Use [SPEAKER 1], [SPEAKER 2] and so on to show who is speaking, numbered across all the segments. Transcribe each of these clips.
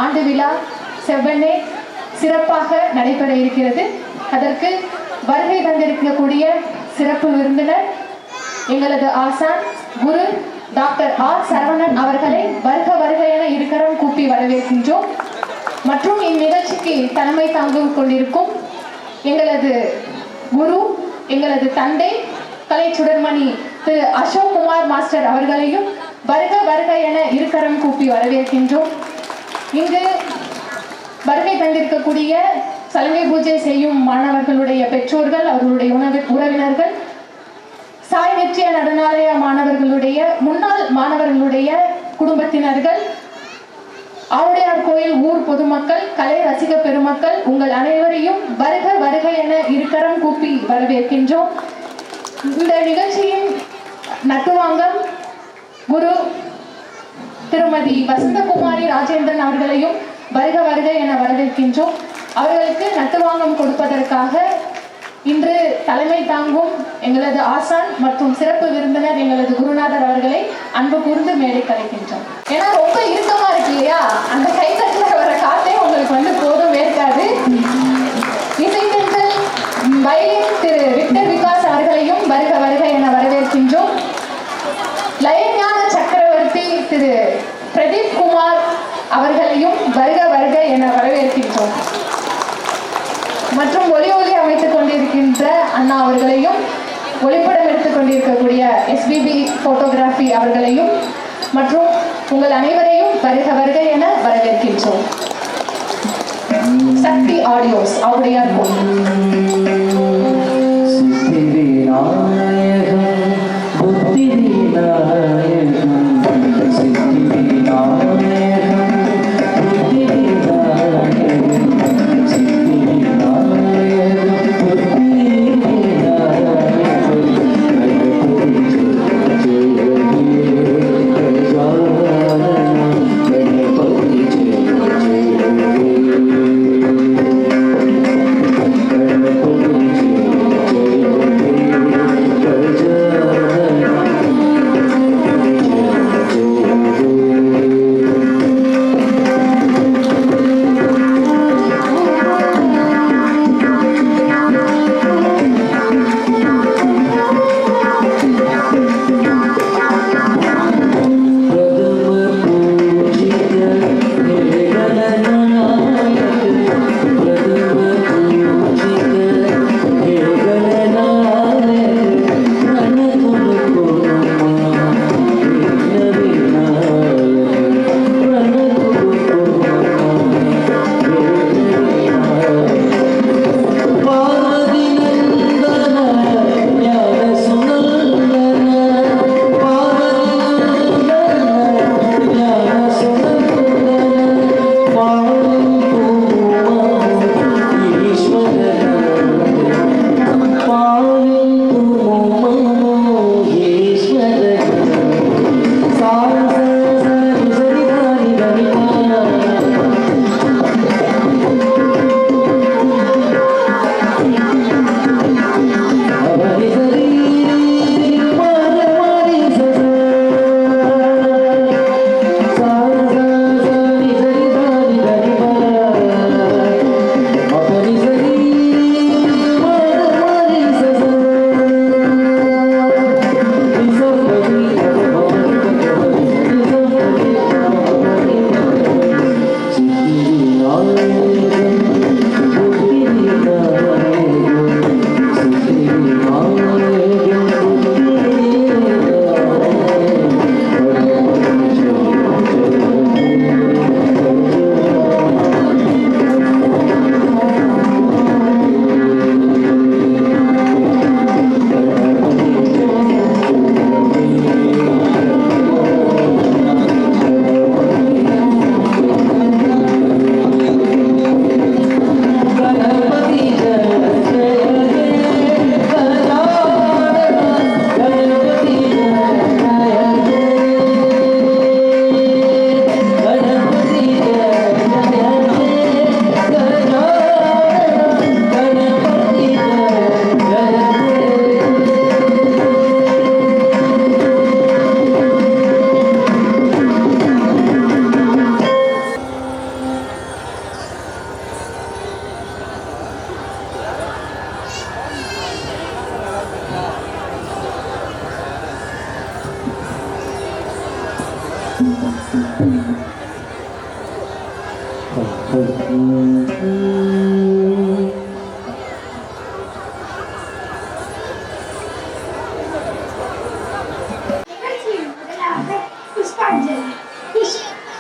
[SPEAKER 1] ஆண்டு விழா செவ்வனே சிறப்பாக நடைபெற இருக்கிறது. அதற்கு வருகை தந்திருக்கக்கூடிய சிறப்பு விருந்தினர் எங்களது ஆசான் குரு டாக்டர் ஆர் சரவணன் அவர்களை வருக வருக என இருக்கரம் கூப்பி வரவேற்கின்றோம். மற்றும் இந்நிகழ்ச்சிக்கு தலைமை தாங்கி கொண்டிருக்கும் எங்களது குரு எங்களது தந்தை கலை சுடர்மணி திரு அசோக் குமார் மாஸ்டர் அவர்களையும் வருக வருக என இருக்கரம் கூப்பி வரவேற்கின்றோம். இங்கு வருகை தந்திருக்கக்கூடிய சலங்கை பூஜை செய்யும் மாணவர்களுடைய பெற்றோர்கள், அவர்களுடைய உறவினர்கள், சாய் நிச்சய நடனாலய மாணவர்களுடைய முன்னாள் மாணவர்களுடைய குடும்பத்தினர்கள், ஆவுடையார் கோயில் ஊர் பொதுமக்கள், கலை ரசிக பெருமக்கள், உங்கள் அனைவரையும் வருக வருக என இருக்கரம் கூப்பி வரவேற்கின்றோம். இந்த நிகழ்ச்சியின் நட்டுவாங்கம் குரு திருமதி வசந்தகுமாரி ராஜேந்திரன் அவர்களையும் வருக வருக என வரவேற்கின்றோம். அவர்களுக்கு நட்டுவாங்கம் கொடுப்பதற்காக இன்று தலைமை தாங்கும் எங்களது ஆசான் மற்றும் சிறப்பு விருந்தினர் எங்களது குருநாதர் அவர்களை அன்பு கூர்ந்து மேடை கலைக்கின்றோம். ஏன்னா ரொம்ப இறுக்கமா இருக்கு இல்லையா, அந்த கைத்தட்டில் வர காத்தே உங்களுக்கு போதும் வேர்க்காது. இசைத்தல் வயலின் திரு விக்டர் விகாஸ் அவர்களையும் வருக வருக என வரவேற்கின்றோம். லயஞான சக்கரவர்த்தி திரு பிரதீப் குமார் அவர்களையும் வருக வருக என வரவேற்கின்றோம். மற்றும் ஒலி அமைத்துக் கொண்டிருக்கின்ற அண்ணா அவர்களையும், ஒளிப்படம் எடுத்துக் கொண்டிருக்கக்கூடிய SBB போட்டோகிராஃபி அவர்களையும் மற்றும் உங்கள் அனைவரையும் வருக வருக என வரவேற்கின்றோம். சக்தி ஆடியோஸ் ஆவுடையார்
[SPEAKER 2] Thank you.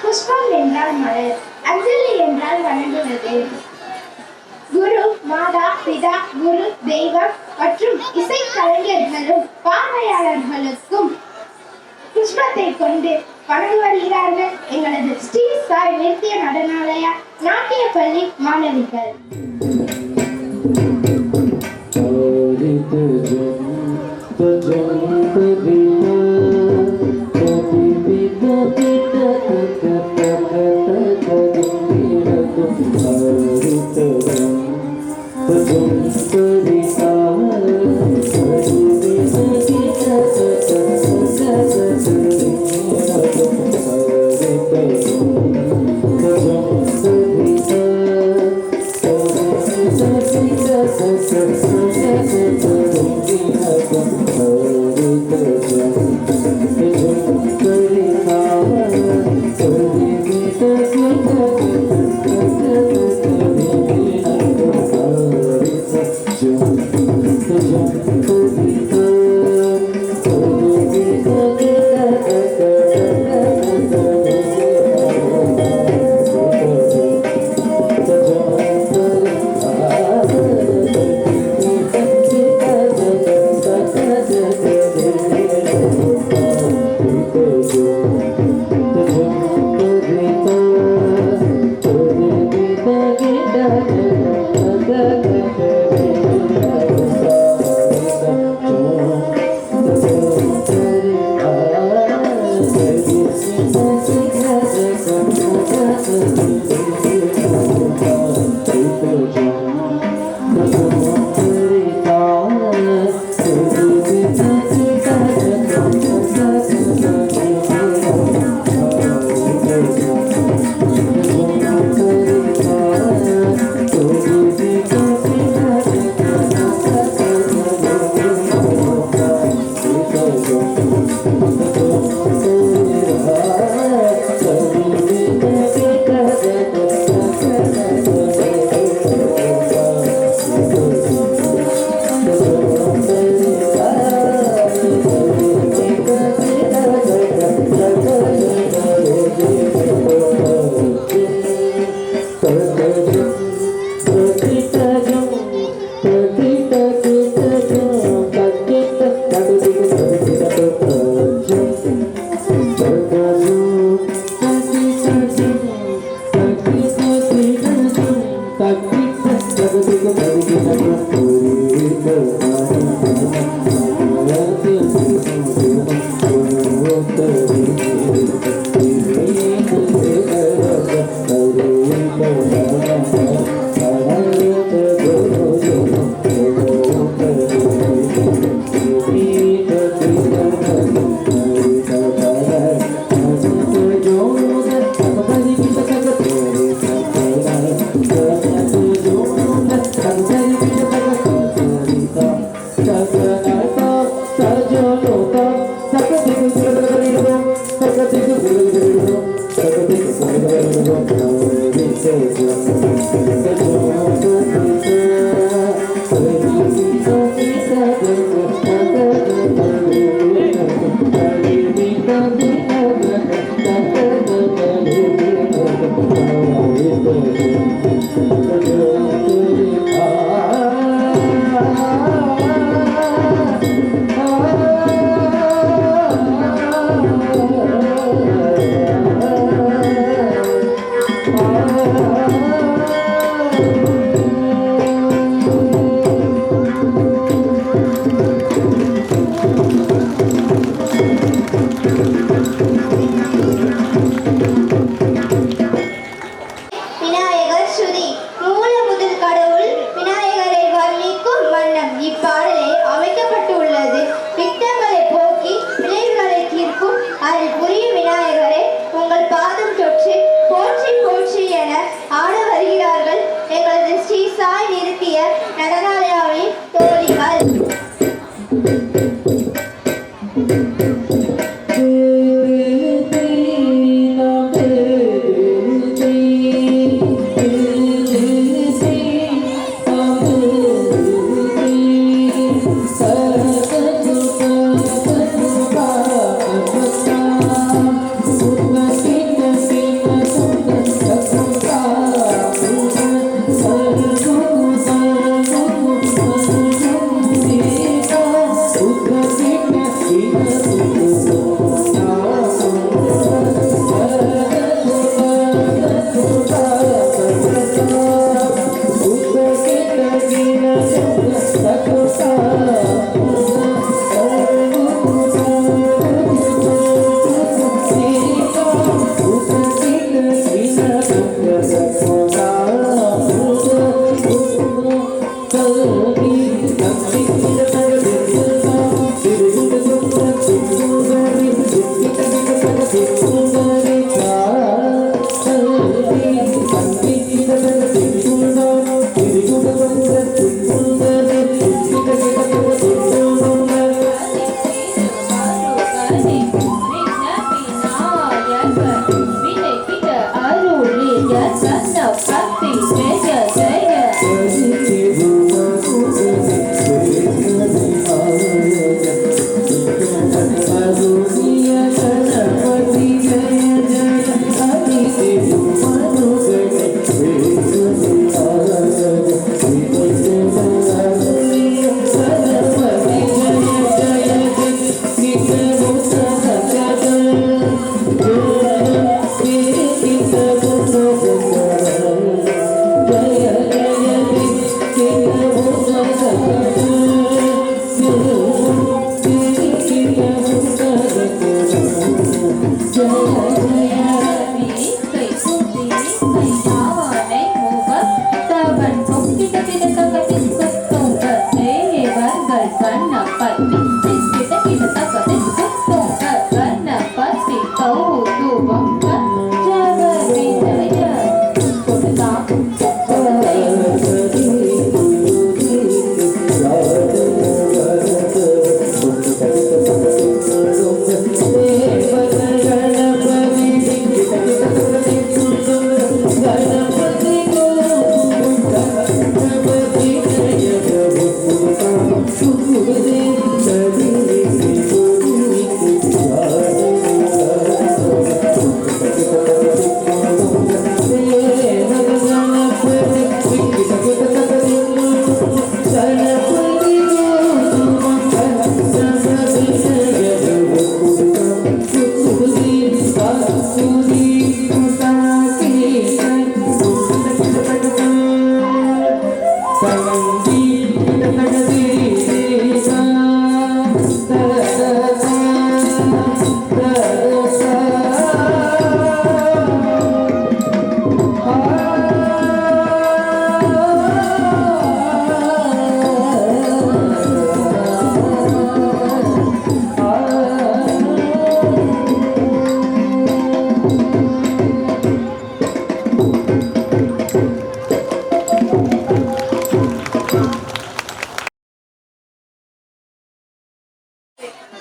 [SPEAKER 2] புஷ்பம் என்றால் மலர், அஞ்சலி என்றால் வணங்குவது. குரு, மாதா, பிதா, குரு, தெய்வம் மற்றும் இசை கலைஞர்களும் பார்வையாளர்களுக்கும் புஷ்பத்தை கொண்டு வணங்கி வருகிறார்கள் எங்களது ஸ்ரீ சாய் நிறுத்திய நடனாலய நாட்டிய பள்ளி மாணவிகள்.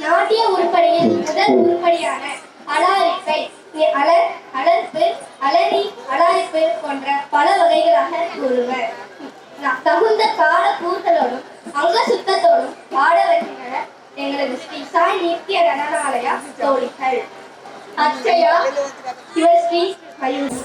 [SPEAKER 2] நாட்டிய உருப்படியின் முதல் உருப்படியான அலாரிப்பை அலர்ப்பு, அலரி, அலாரிப்பு போன்ற பல வகைகளாக கூறுவர். தகுந்த கால கூட்டலோடும் அங்க சுத்தத்தோடும் பாட வருகின்றனர் எங்களது ஸ்ரீ சாய் நித்திய நடனாலயா தோழிகள். அக்ஷயா, சிவஸ்ரீ, மயூரி.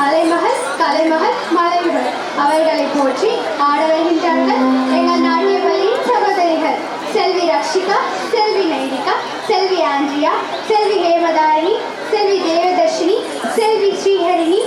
[SPEAKER 2] அலைமகள் கலைமகள் மலைமகள் அவர்களை போற்றி ஆட வருகின்றார்கள் எங்கள் நாட்டிய பள்ளியின் சகோதரிகள் செல்வி ரக்ஷிகா, செல்வி நைனிகா, செல்வி ஆண்ட்ரியா, செல்வி ஹேமதாரிணி, செல்வி தேவதர்ஷினி, செல்வி ஸ்ரீஹரிணி.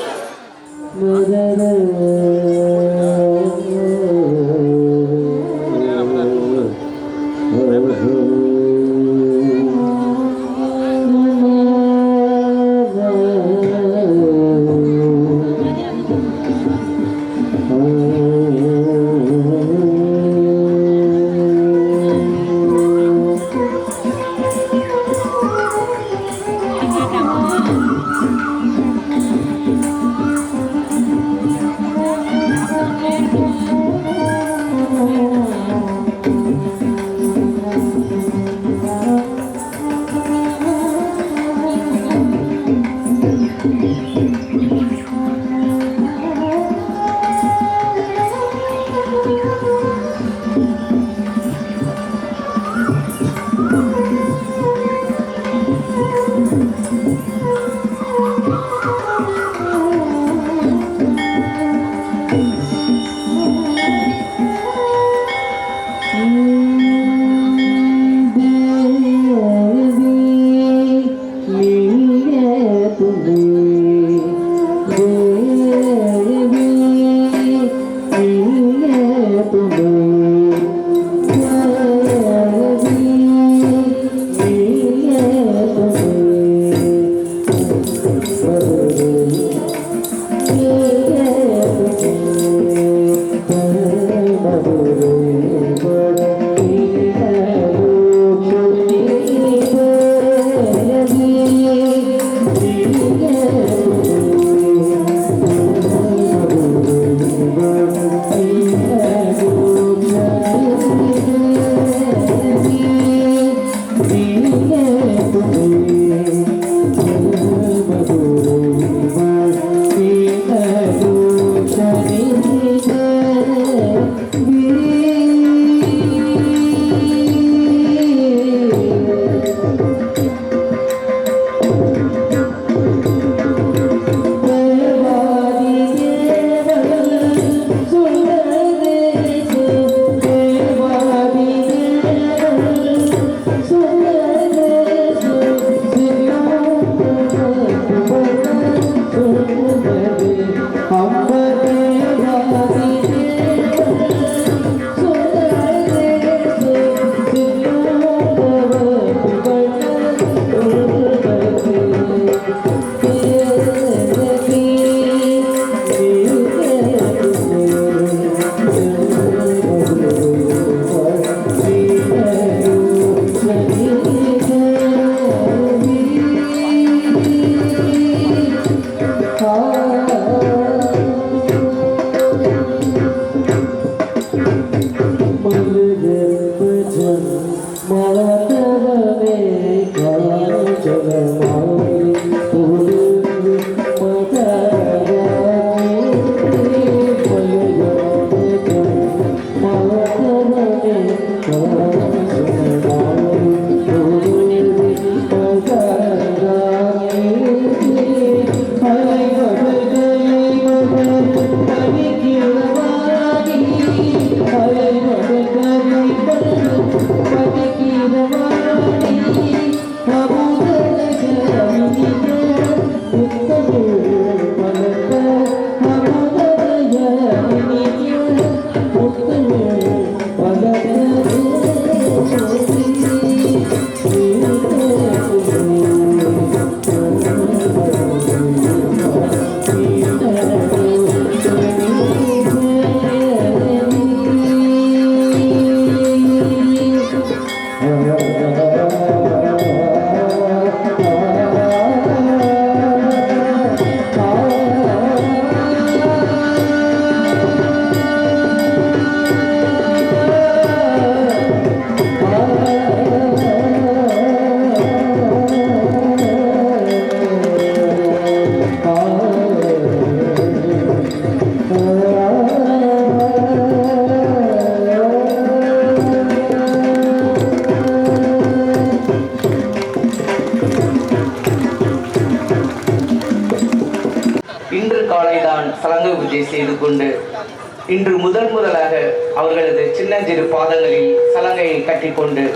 [SPEAKER 3] அவர்கள் இன்று முதலாக அவர்களது சின்னஞ்சிறு பாதங்களில் சலங்கையை கட்டிக்கொண்டு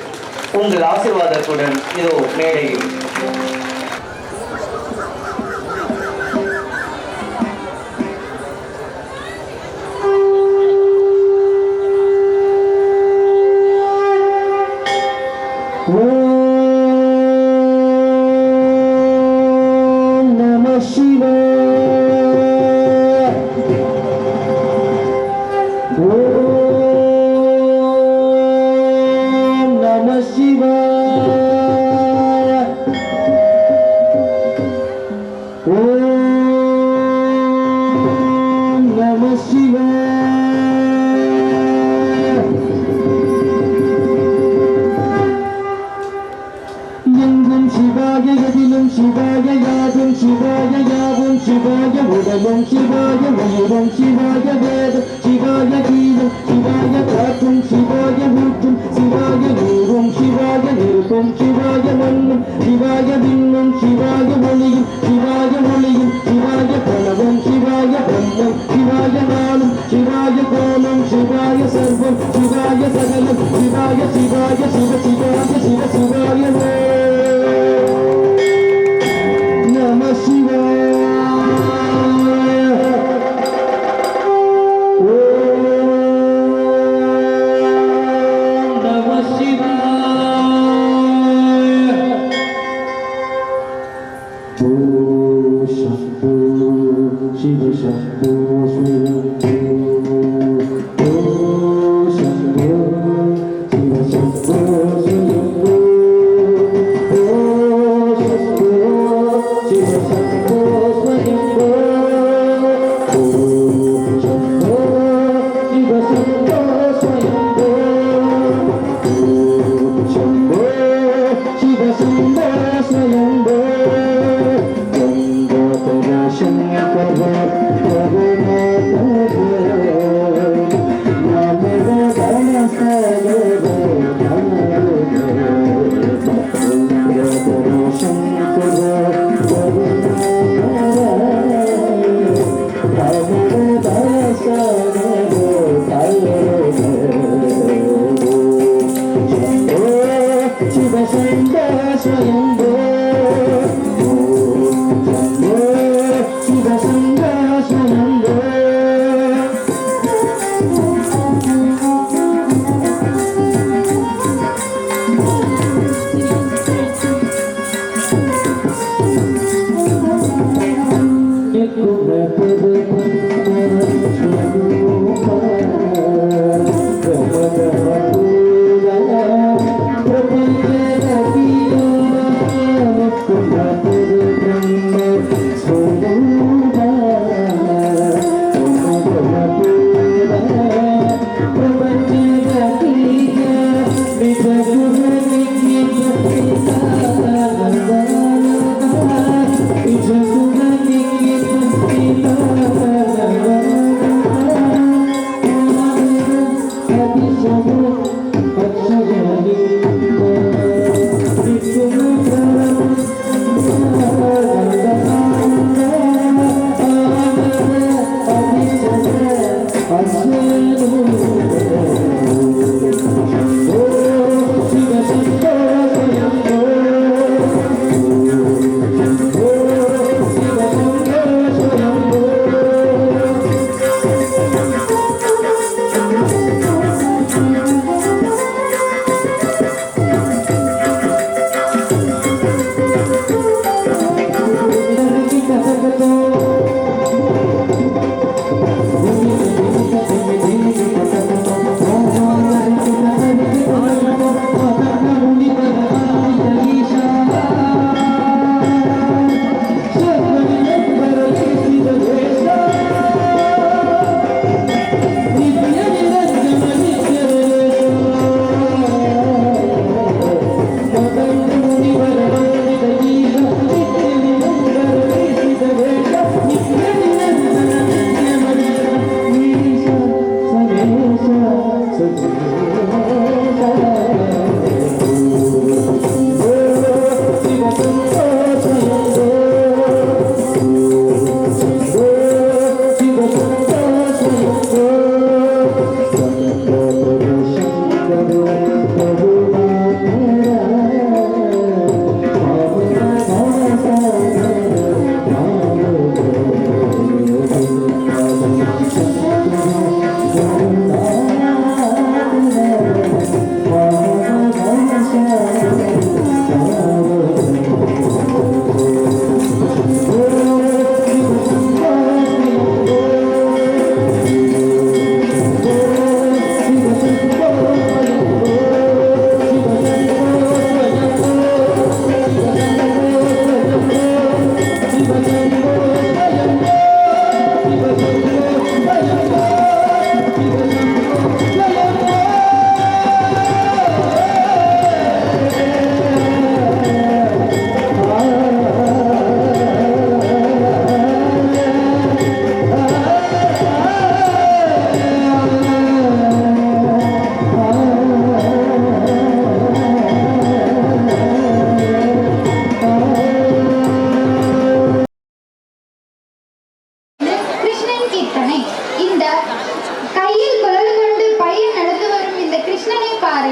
[SPEAKER 3] உங்கள் ஆசீர்வாதத்துடன் இதோ மேடையில்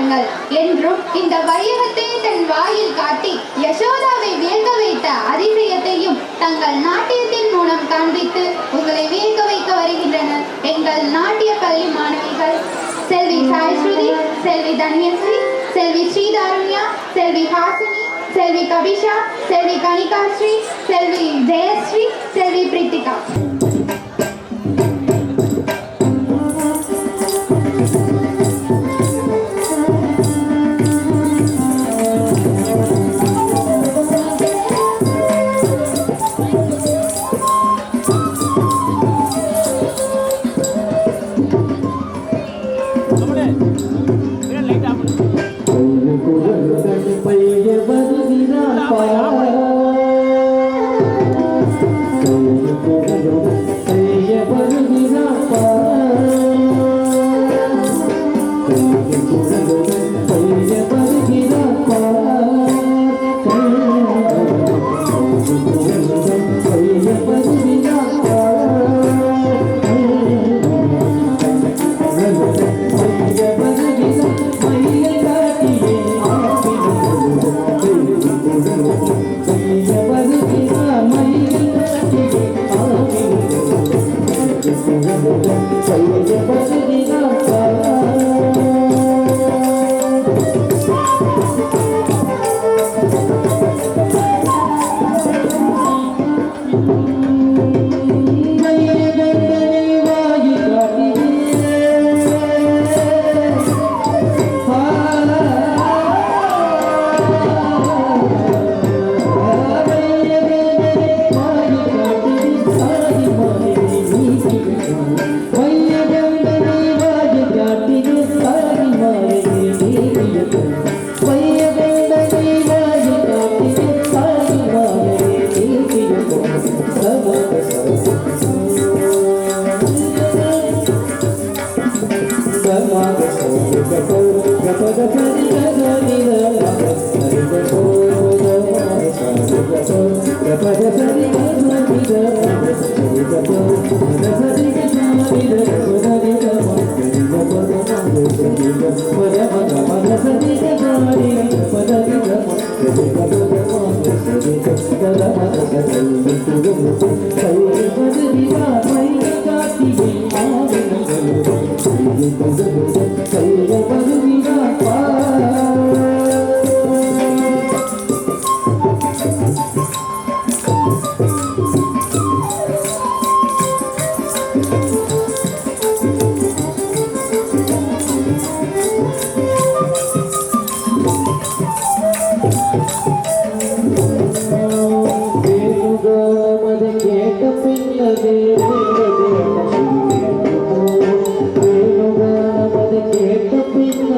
[SPEAKER 2] வாருங்கள் என்றும் இந்த வையகத்தை தன் வாயில் காட்டி யசோதாவை வியக்க வைத்த அதிசயத்தையும் தங்கள் நாட்டியத்தின் மூலம் காண்பித்து உங்களை வியக்க வைக்க வருகின்றனர் எங்கள் நாட்டிய பள்ளி மாணவிகள் செல்வி சாய்ஸ்ருதி, செல்வி தன்யஸ்ரீ, செல்வி ஸ்ரீதாருண்யா, செல்வி ஹாசினி, செல்வி கபிஷா, செல்வி கனிகாஸ்ரீ, செல்வி ஜெயஸ்ரீ, செல்வி பிரித்திகா.
[SPEAKER 4] Thank you.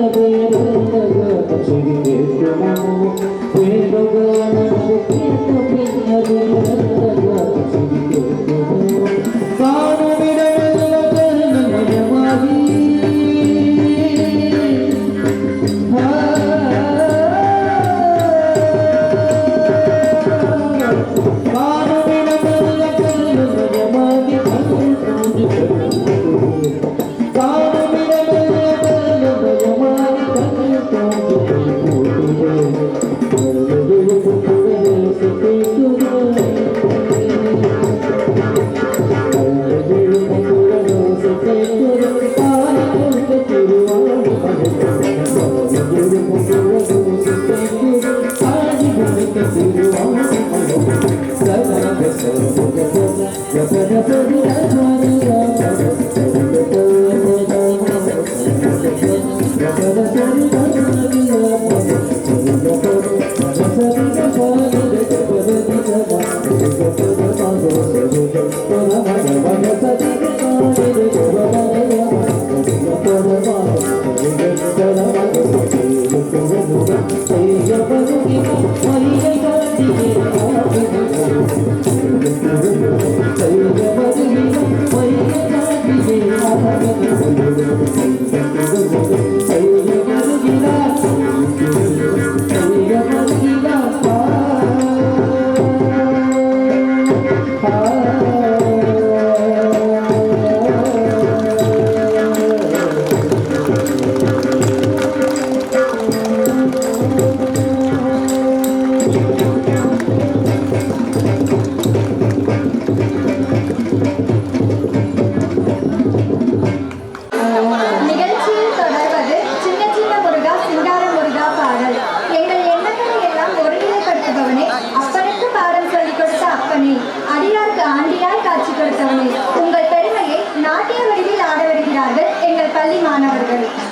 [SPEAKER 1] அவர்கள்.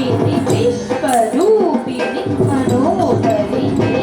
[SPEAKER 2] विश्वरूपिणि मनोहरिणि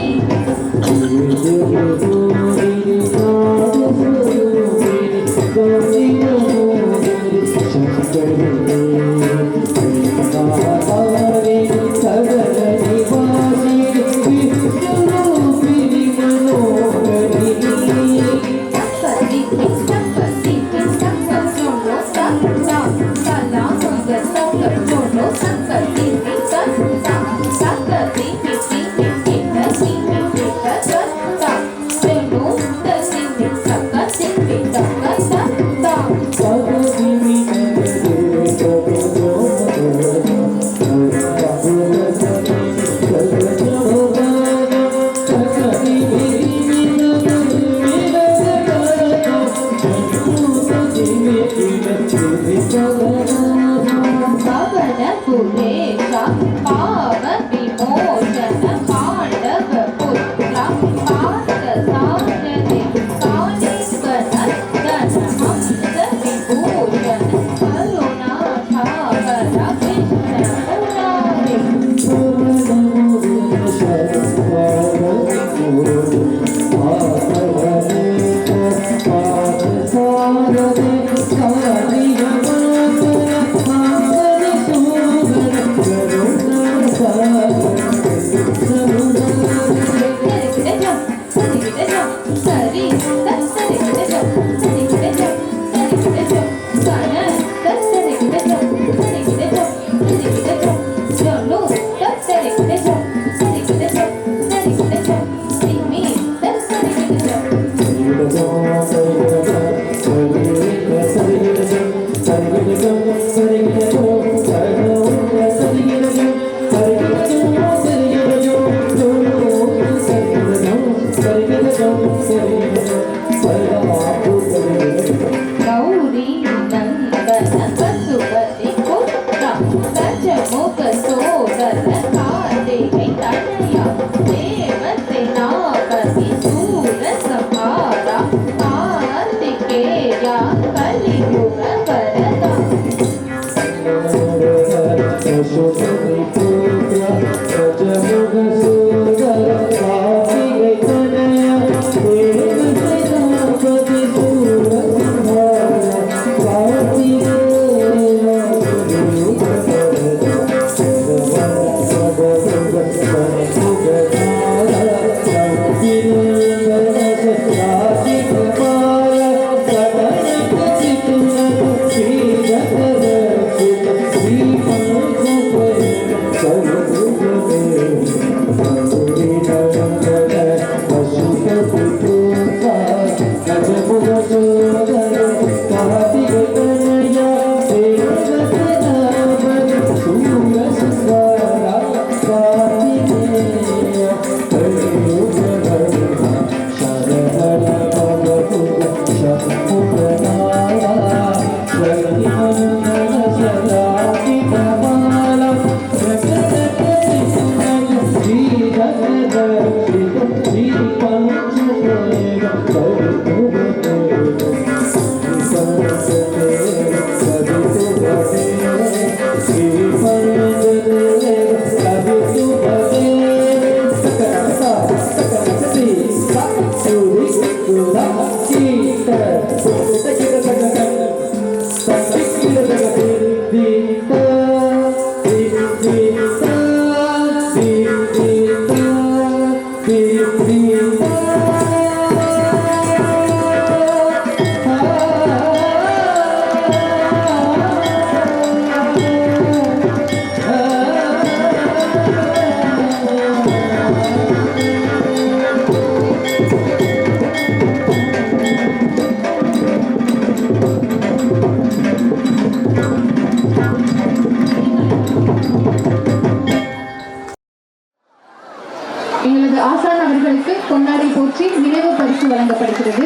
[SPEAKER 1] எங்களது ஆசான் அவர்களுக்கு பொன்னாடை போற்றி நினைவு பரிசு வழங்கப்படுகிறது.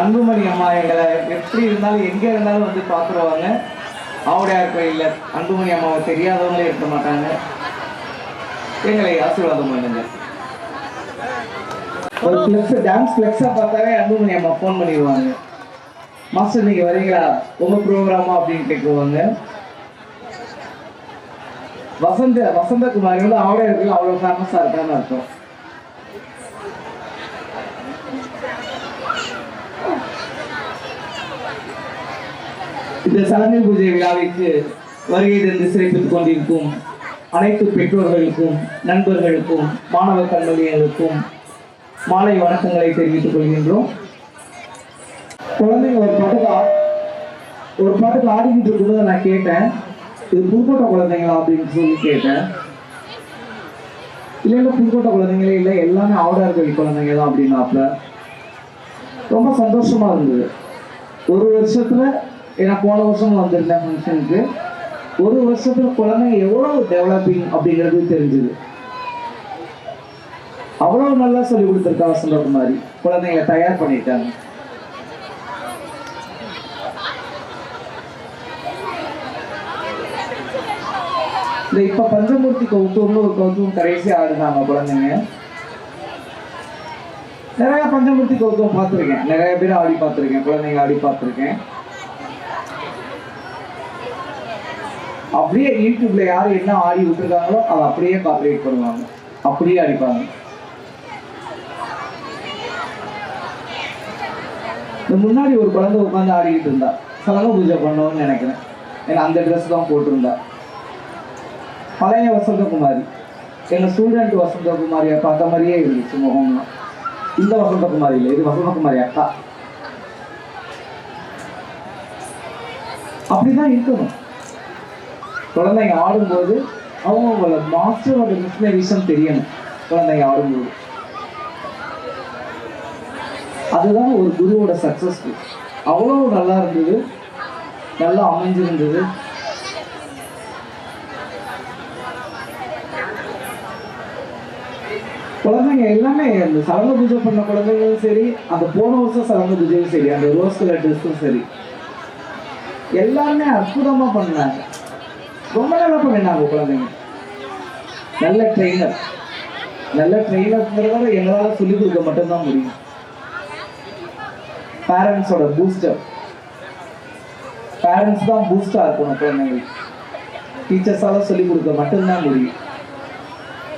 [SPEAKER 3] அன்புமணி அம்மா எங்களை எப்படி இருந்தாலும் எங்கே இருந்தாலும் வந்து பார்த்துருவாங்க. ஆவுடையார் கோயிலில் அன்புமணி அம்மாவை தெரியாதவங்களே இருக்க மாட்டாங்க. எங்களை ஆசீர்வாதம் பண்ணுங்க. ஒரு ஃப்ளெக்ஸ் டான்ஸ் ஃப்ளெக்ஸா பார்த்தாவே அன்புமணி அம்மா ஃபோன் பண்ணிடுவாங்க. மாஸ்டர் நீங்க வரீங்களா உங்க ப்ரோக்ராமா அப்படின்னு கேட்குவாங்க. வசந்தகுமாரி வந்து அவளே இருக்குல்ல அவ்வளோ ஃபேமஸா இருக்கான்னு அர்த்தம். இந்த சலங்கை பூஜை விழாவிற்கு வருகை தந்து சிறப்பித்துக் கொண்டிருக்கும் அனைத்து பெற்றோர்களுக்கும் நண்பர்களுக்கும் மாணவ கல்விகளுக்கும் மாலை வணக்கங்களை தெரிவித்துக் கொள்கின்றோம். குழந்தைங்க ஒரு பாட்டுக்கு ஆடிக்கிட்டு இருக்கும்போது நான் கேட்டேன், இது புதுக்கோட்டை குழந்தைங்களா அப்படின்னு சொல்லி கேட்டேன். இல்லை புதுக்கோட்டை குழந்தைங்களே இல்லை, எல்லாமே ஆவுடையார்கோவில் குழந்தைங்க தான் அப்படின்னாப்ல. ரொம்ப சந்தோஷமா இருந்தது. ஒரு வருஷத்துல ஏன்னா போன வருஷம் வந்திருந்தேன் ஃபங்க்ஷனுக்கு, ஒரு வருஷத்துல குழந்தைங்க எவ்வளவு டெவலப்பிங் அப்படிங்கிறது தெரிஞ்சுது. அவ்வளவு நல்லா சொல்லி கொடுத்துருக்கா வசந்தகுமாரி, குழந்தைங்களை தயார் பண்ணிட்டாங்க. இந்த இப்ப பஞ்சமூர்த்தி கௌதம்னு ஒரு கௌதம் கடைசி ஆடுனாங்க குழந்தைங்க. நிறைய பஞ்சமூர்த்தி கௌதம் பார்த்துருக்கேன், நிறைய பேர் ஆடி பார்த்துருக்கேன், குழந்தைங்க ஆடி பார்த்துருக்கேன். அப்படியே யூடியூப்ல யாரு என்ன ஆடி விட்டுருக்காங்களோ அதை அப்படியே காப்பரேட் பண்ணுவாங்க, அப்படியே அடிப்பாங்க. இந்த முன்னாடி ஒரு குழந்தை உட்காந்து ஆடிக்கிட்டு இருந்தா, சலங்க பூஜை பண்ணோம்னு நினைக்கிறேன். ஏன்னா அந்த ட்ரெஸ் தான் போட்டிருந்தா. பழைய வசந்தகுமாரி, எங்க ஸ்டூடெண்ட் வசந்தகுமாரியை பார்த்த மாதிரியே இருந்துச்சு முகம்லாம். இந்த வசந்தகுமாரி இல்லை, இது வசந்தகுமாரி அக்கா. அப்படிதான் இருக்கணும். குழந்தைங்க ஆடும்போது அவங்களோட மாஸ்டரோட மிஷனரிசம் தெரியணும். குழந்தைங்க ஆடும்போது அதுதான் ஒரு குருவோட சக்சஸ்ஃபுல். அவ்வளோ நல்லா இருந்தது, நல்லா அமைஞ்சிருந்தது. குழந்தைங்க எல்லாமே அந்த சலங்க பூஜை பண்ண குழந்தைங்களும் சரி, அந்த போன வருஷம் சலங்க பூஜையும் சரி, அந்த ரோஸ் கலர் ட்ரெஸ்ஸும் சரி, எல்லாருமே அற்புதமா பண்ணாங்க. ரொம்ப நல்லா பண்ணினாங்க குழந்தைங்க. நல்ல ட்ரெயினர், நல்ல ட்ரெயினர்ங்கிறத எங்களால் சொல்லிக் கொடுக்க மட்டும்தான் முடியும். பேரண்ட்ஸோட பூஸ்டர், பேரண்ட்ஸ் தான் பூஸ்டா இருக்கணும் குழந்தைங்களுக்கு. டீச்சர்ஸால சொல்லிக் கொடுக்க மட்டும்தான் முடியும்.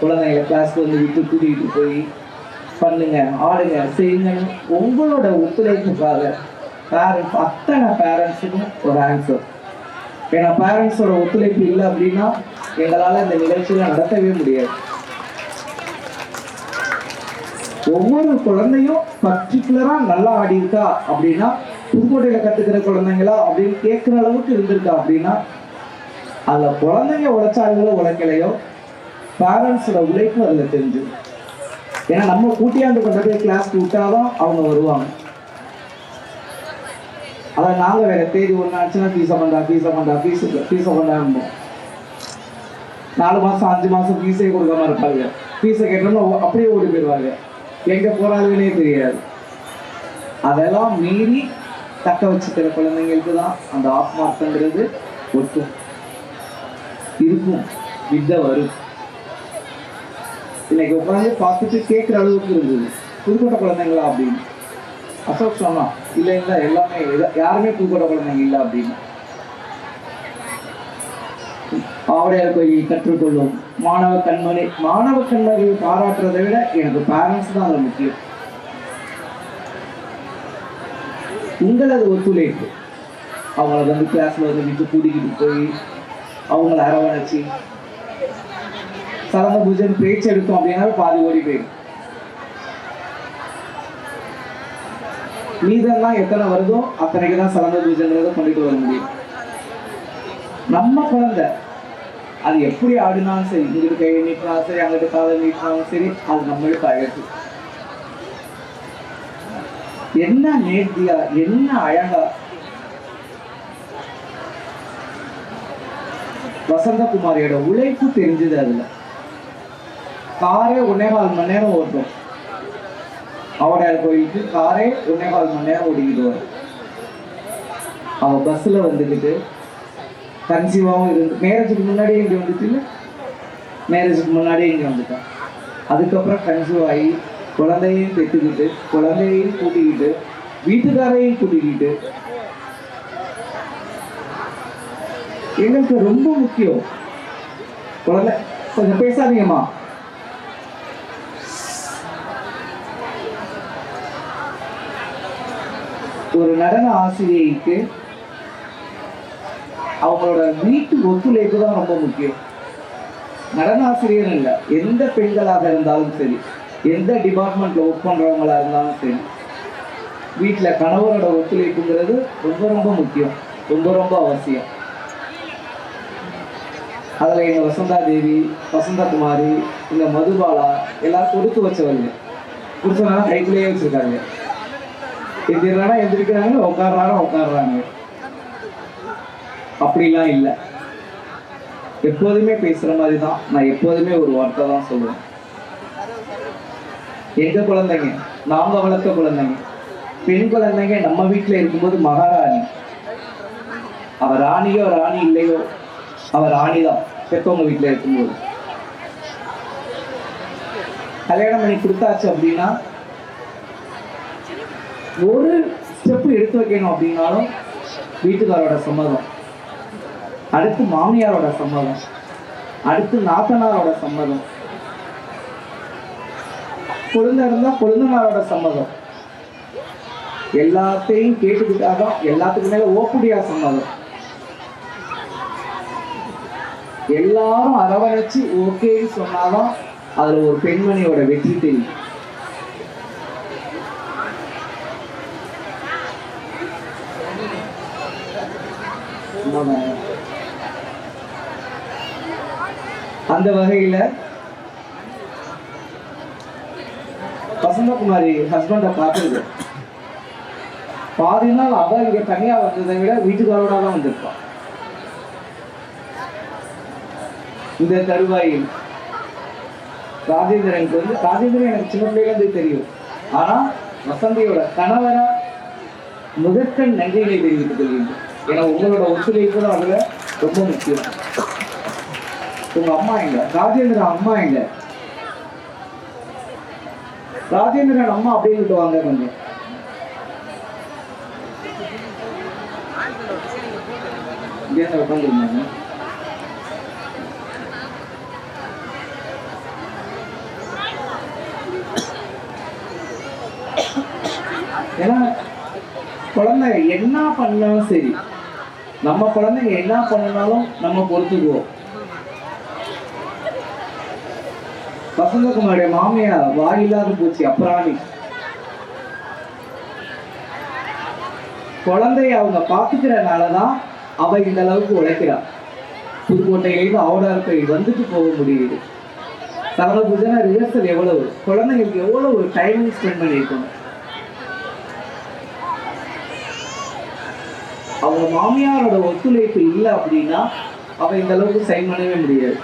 [SPEAKER 3] குழந்தைங்களை கிளாஸ்க்கு வந்து விட்டு கூட்டிகிட்டு போய் பண்ணுங்க, ஆடுங்க, செய்யுங்கன்னு உங்களோட ஒத்துழைப்புக்காக பேரண்ட்ஸ், அத்தனை பேரண்ட்ஸுக்கும் ஒரு ஆன்சர். ஏன்னா பேரண்ட்ஸோட ஒத்துழைப்பு இல்லை அப்படின்னா எங்களால் இந்த நிகழ்ச்சிகளை நடத்தவே முடியாது. ஒவ்வொரு குழந்தையும் பர்டிகுலரா நல்லா ஆடி இருக்கா அப்படின்னா, புதுக்கோட்டையில கத்துக்கிற குழந்தைங்களா அப்படின்னு கேட்கிற அளவுக்கு இருந்திருக்கா அப்படின்னா, அதுல குழந்தைங்க உழைச்சாங்களோ உழைக்கலையோ பேரண்ட்ஸோட உழைப்பு அதில் தெரிஞ்சு. ஏன்னா நம்ம கூட்டியாண்டு கொண்டு போய் கிளாஸ்க்கு விட்டாதான் அவங்க வருவாங்க. அதான் நாங்கள் வேற தேதி ஒன்று ஆச்சுன்னா ஃபீஸை பண்ணா இருந்தோம். 4 மாதம் 5 மாதம் ஃபீஸே கொடுக்காம இருப்பாங்க. ஃபீஸை கேட்டோம்னா அப்படியே ஓடி போயிடுவாங்க, எங்கே போறாங்கன்னே தெரியாது. அதெல்லாம் மீறி தக்க வச்சுக்கிற குழந்தைங்களுக்கு தான் அந்த ஆத்மார்த்தங்கிறது ஒட்டும் இருக்கும், வித்தை வரும். இன்னைக்கு உட்காந்து பார்த்துட்டு கேட்குற அளவுக்கு இருந்தது. புதுக்கோட்டை குழந்தைங்களா அப்படின்னு அசோக் சொன்னா, இல்லை இல்லை எல்லாமே யாருமே புதுக்கோட்டை குழந்தைங்க இல்லை அப்படின்னு. ஆவுடையார் கோயில் கற்றுக்கொள்ளும் மாணவ கண்மணிகள் பாராட்டுறதை விட எனக்கு பேரண்ட்ஸ் தான் அதில் முக்கியம். உங்களது ஒத்துழைப்பு, அவங்கள வந்து கிளாஸ்ல வந்து விட்டு கூட்டிக்கிட்டு போய் அவங்கள அரவணைச்சு சலங்க பூஜை பேச்சு எடுத்தோம் அப்படின்னா பாதி ஓடி போயிடும். மீதெல்லாம் எத்தனை வருதோ அத்தனைக்கு தான் சலங்க பூஜைங்கிறத கொண்டுட்டு வர முடியும். நம்ம குழந்தை அது எப்படி ஆடினாலும் சரி, இங்கிட்டு கையை நீட்டினாலும் சரி, அங்கிட்டு காலை நீட்டினாலும் சரி, அது நம்மளுக்கு அழகு. என்ன நேர்த்தியா, என்ன அழகா. வசந்தகுமாரியோட உழைப்பு தெரிஞ்சது. அதுல காரே 1.25 மணி நேரம் ஓட்டும். ஆவுடையார் கோயிலுக்கு காரே 1.25 மணி நேரம் ஓடிக்கிட்டு வரும். அவ பஸ்ல வந்துக்கிட்டு கன்சீவாகவும் இருந்து மேரேஜுக்கு முன்னாடியே இங்கே வந்துட்டு மேரேஜுக்கு முன்னாடியே இங்கே வந்துட்டேன். அதுக்கப்புறம் கன்சீவ் ஆகி குழந்தையும் பெற்றுக்கிட்டு குழந்தையும் கூட்டிக்கிட்டு வீட்டுக்காரையும் கூட்டிக்கிட்டு எங்களுக்கு ரொம்ப முக்கியம் குழந்தை. கொஞ்சம் பேசாதீங்கம்மா. ஒரு நடன ஆசிரியைக்கு அவங்களோட வீட்டு ஒத்துழைப்பு தான் ரொம்ப முக்கியம். நடன ஆசிரியர் இல்லை, எந்த பெண்களாக இருந்தாலும் சரி, எந்த டிபார்ட்மெண்ட்ல ஒர்க் பண்றவங்களா இருந்தாலும் சரி, வீட்டில் கணவரோட ஒத்துழைப்புங்கிறது ரொம்ப ரொம்ப முக்கியம், ரொம்ப ரொம்ப அவசியம். அதில் எங்கள் வசந்தா தேவி, வசந்தகுமாரி, இந்த மதுபாலா எல்லாரும் கொடுத்து வச்சவங்க. கொடுத்தவங்க கைக்குள்ளேயே வச்சிருக்காங்க. எந்திரானா எந்திரிக்கிறாங்க, உட்காடுறாங்க. அப்படிலாம் இல்லை, எப்போதுமே பேசுகிற மாதிரி தான். நான் எப்போதுமே ஒரு வார்த்தை தான் சொல்லுவேன். எங்கள் குழந்தைங்க, நாங்கள் வளர்த்த குழந்தைங்க, பெண் குழந்தைங்க நம்ம வீட்டில் இருக்கும்போது மகாராணி. அவள் ராணியோ ராணி இல்லையோ, அவள் ராணி தான் பெற்றவங்க வீட்டில் இருக்கும்போது. கல்யாணம் பண்ணி கொடுத்தாச்சு அப்படின்னா ஒரு ஸ்டெப்பு எடுத்து வைக்கணும் அப்படின்னாலும் வீட்டுக்காரோட சம்மதம், அடுத்து மாமியாரோட சம்மதம், அடுத்து நாத்தனாரோட சம்மதம், குழந்தை இருந்தா கொழுந்தனாரோட சம்மதம், எல்லாத்தையும் கேட்டுக்கிட்டாதான் எல்லாத்துக்கு மேல ஓப்புடியா சம்மதம். எல்லாரும் அரவணைச்சு ஓகேன்னு சொன்னாதான் அதுல ஒரு பெண்மணியோட வெற்றி தெரியும். அந்த வகையில வசந்தகுமாரி ஹஸ்பண்ட பார்த்துருக்கு. பாதி நாள் அவ இங்க தனியா வந்ததை விட வீட்டுக்காரோட தான் வந்திருப்பான். இந்த தருவாயில் ராஜேந்திரனுக்கு ராஜேந்திரன் எனக்கு சின்ன பிள்ளையிலிருந்து தெரியும். ஆனா வசந்தியோட கணவரா முதற்கண் நன்றியை தெரிவித்துக் கொள்கின்றேன். ஏன்னா உங்களோட ஒத்துழைப்பு தான் அதுல ரொம்ப முக்கியம். உங்க அம்மா எங்க? ராஜேந்திரன் அம்மா எங்க? ராஜேந்திரன் அம்மா அப்படின்னு வாங்க கொஞ்சம். உட்காந்துருந்தாங்க. ஏன்னா குழந்தை என்ன பண்ணாலும் சரி, நம்ம குழந்தைங்க என்ன பண்ணினாலும் நம்ம பொறுத்துக்குவோம். வசந்தகுமாரிய மாமியா வாயில்லாத போச்சு அப்புறாணி. குழந்தைய அவங்க பாத்துக்கிறனாலதான் அவ இந்த அளவுக்கு உழைக்கிறா. புதுக்கோட்டையிலேருந்து ஆவுடார்பை வந்துட்டு போக முடியுது. சரவ பூஜனா ரிஹர்சல் எவ்வளவு, குழந்தைங்களுக்கு எவ்வளவு ஒரு டைமிங் ஸ்பெண்ட் பண்ணியிருக்கணும். அவங்க மாமியாரோட ஒத்துழைப்பு இல்லை அப்படின்னா அவ இந்த அளவுக்கு சைன் பண்ணவே முடியாது.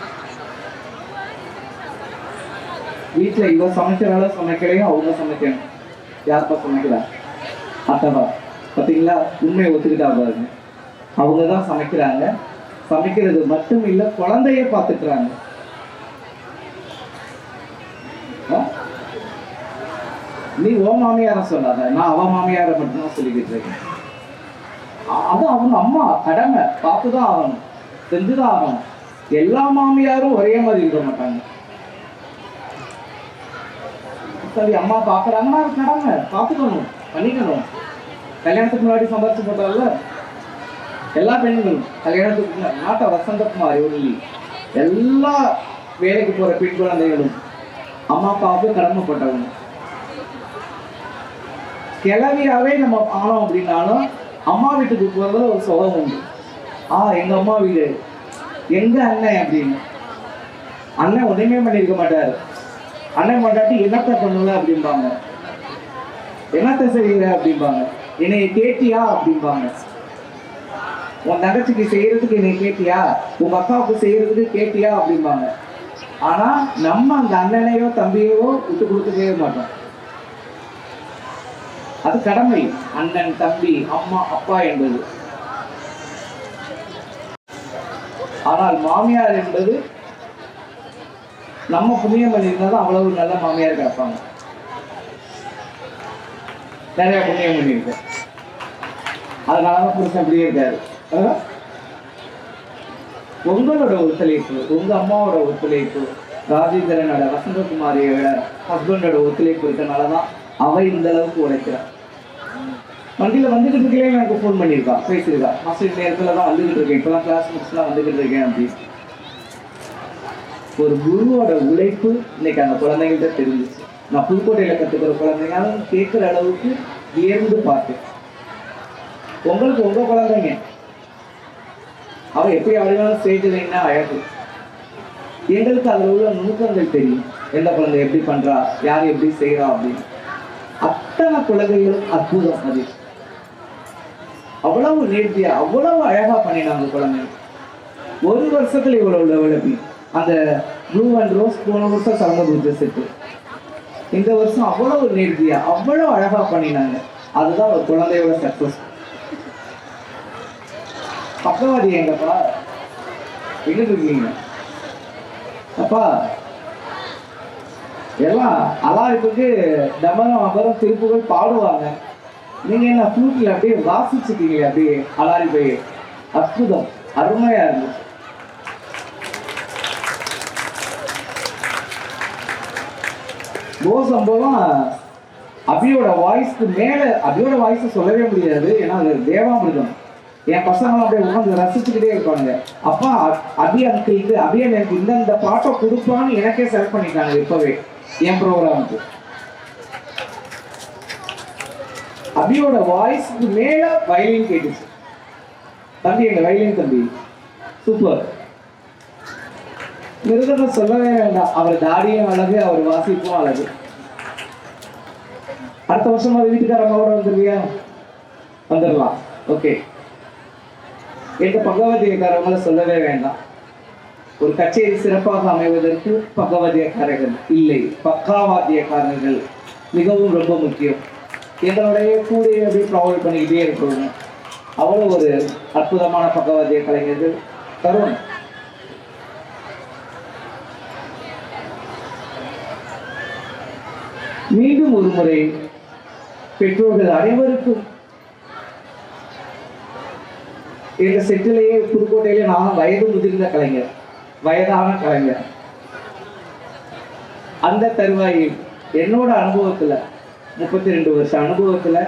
[SPEAKER 3] வீட்டுல இவ சமைக்கிறாளோ சமைக்கலையோ அவங்க சமைக்கணும். யாருப்பா சமைக்கிறா? அத்தவா. பார்த்தீங்களா, உண்மையை ஒத்துக்கிட்டா பாருங்க. அவங்கதான் சமைக்கிறாங்க. சமைக்கிறது மட்டும் இல்ல, குழந்தைய பார்த்துக்கிறாங்க. நீ ஓ மாமியார சொல்லாத, நான் அவ மாமியார மட்டும்தான் சொல்லிக்கிட்டு இருக்கேன். அது அவங்க அம்மா கடமை, பார்த்துதான் ஆகணும், செஞ்சுதான் ஆகணும். எல்லா மாமியாரும் ஒரே மாதிரி இருக்க மாட்டாங்க. சரி, அம்மா பாக்குறாங்கன்னா அது கடமை, பார்த்துக்கணும், பண்ணிக்கணும். கல்யாணத்துக்கு முன்னாடி சம்பாதிச்சு போட்டால எல்லா பெண்களும் கல்யாணத்துக்கு முன்னாடி நாட்டை வசந்தகுமாரி ஒல்லி எல்லா வேலைக்கு போற பெண் குழந்தைகளும் அம்மா அப்பாவுக்கு கடமைப்பட்டவங்க. கிளவியாவே நம்ம ஆனோம் அப்படின்னாலும் அம்மா வீட்டுக்கு போறதுல ஒரு சுகம் உண்டு. எங்க அம்மா வீடு, எங்க அண்ணன் அப்படின்னு. அண்ணன் உடனே பண்ணிருக்க மாட்டாரு. அண்ணன் கொண்டாட்டி என்னத்தை பண்ணுவ அப்படிம்பாங்க, என்னத்தை செய்யற அப்படிம்பாங்க, என்னைய கேட்டியா அப்படிம்பாங்க. உன் தங்கச்சிக்கு செய்யறதுக்கு என்னை கேட்டியா, உங்க அக்காவுக்கு செய்யறதுக்கு கேட்டியா அப்படிம்பாங்க. ஆனா நம்ம அந்த அண்ணனையோ தம்பியோ விட்டு கொடுத்துக்கவே மாட்டோம். அது கடமை. அண்ணன், தம்பி, அம்மா, அப்பா என்பது. ஆனால் மாமியார் என்பது நம்ம புண்ணியம் பண்ணியிருந்தாலும் அவ்வளவு நல்ல மாமியார் கிடப்பாங்க. நிறைய புண்ணியம் பண்ணியிருக்கேன், அதனாலதான் புருஷன் இப்படியே இருக்காரு. உங்களோட ஒத்துழைப்பு, உங்க அம்மாவோட ஒத்துழைப்பு, ராஜேந்திரனோட வசந்தகுமாரியோட ஹஸ்பண்டோட ஒத்துழைப்பு இருக்கனாலதான் அவ இந்த அளவுக்கு உழைக்கிறான். வண்டியில வந்துகிட்டு இருக்கே எனக்கு ஃபோன் பண்ணியிருக்கா, பேசியிருக்கா, மாஸ்டர் நேரத்துல தான் வந்துகிட்டு இருக்கேன், இப்பெல்லாம் கிளாஸ் முடிச்சுலாம் வந்துகிட்டு இருக்கேன் அப்படின்னு. ஒரு குருவோட உழைப்பு இன்னைக்கு அந்த குழந்தைகிட்ட தெரிஞ்சிச்சு. நான் புதுக்கோட்டையில கத்துக்கிற குழந்தைங்க கேட்கிற அளவுக்கு வியர்ந்து பார்த்தேன். உங்களுக்கு உங்க குழந்தைங்க அவ எப்படி அழகான ஸ்டேஜில் என்ன அழகு. எங்களுக்கு அதில் உள்ள நுணுக்கங்கள் தெரியும், எந்த குழந்தை எப்படி பண்றா, யார் எப்படி செய்யறா அப்படின்னு. அத்தனை குழந்தைகளும் அற்புதம். அது அவ்வளவு நேர்த்தியா அவ்வளவு அழகா பண்ணினாங்க குழந்தை. ஒரு வருஷத்துல இவ்வளவு டெவலப்பிங். அந்த ப்ளூ அண்ட் ரோஸ் போன வருஷம் சரங்க பூஜை செட்டு, இந்த வருஷம் அவ்வளவு நேர்த்தியா அவ்வளவு அழகா பண்ணினாங்க. அதுதான் ஒரு குழந்தையோட சக்சஸ். பக்கவாதி எங்கப்பா, எங்க இருக்கீங்க அப்பா? எல்லாம் அலாய்ப்புக்கு டமரம் அபரம் திருப்புகள் பாடுவாங்க, நீங்க என்ன ஃப்ளூட்ல அப்படியே வாசிச்சுட்டீங்க, அப்படியே அலாரி போய். அற்புதம், அருமையா இருந்துச்சு. சம்பவம் அபியோட வாய்ஸ்க்கு மேல, அபியோட வாய்ஸ் சொல்லவே முடியாது, ஏன்னா அது தேவாமிருதம். என் பசங்களும் அப்படியே உட்காந்து ரசிச்சுக்கிட்டே இருப்பாங்க. அப்பா அபி அங்கிளுக்கு அபியன் எனக்கு இந்த பாட்டை கொடுப்பான்னு எனக்கே செலக்ட் பண்ணிட்டாங்க இப்பவே என் ப்ரோக்ராமுக்கு. அபியோட வாய்ஸ்க்கு மேல வயலின் கேட்டுச்சு. தம்பி, எங்க வயலின் தம்பி சூப்பர். மிருதகம் சொல்லவே வேண்டாம், அவர் தாடியும் அழகு, அவர் வாசிப்பும் அழகு. அடுத்த வருஷம் அது வீட்டுக்காரம்மாவோட வந்துருவியா? வந்துடலாம். ஓகே. எங்க பகவதியக்காரங்களை சொல்லவே வேண்டாம். ஒரு கச்சேரி சிறப்பாக அமைவதற்கு பகவதியக்காரர்கள் இல்லை, பக்காவாத்தியக்காரர்கள் மிகவும் ரொம்ப முக்கியம். எங்களுடைய கூட அப்படியே ப்ராவல் பண்ணிக்கிட்டே இருக்கிறோம். அவ்வளோ ஒரு அற்புதமான பகவதிய கலைஞர்கள். தருண், மீண்டும் ஒரு முறை பெற்றோர்கள் அனைவருக்கும் எங்க செட்டிலேயே புதுக்கோட்டையிலே நான் வயது முதிர்ந்த கலைஞர், வயதான கலைஞர். அந்த தருவாயில் என்னோட அனுபவத்துல 32 வருஷ அனுபவத்துல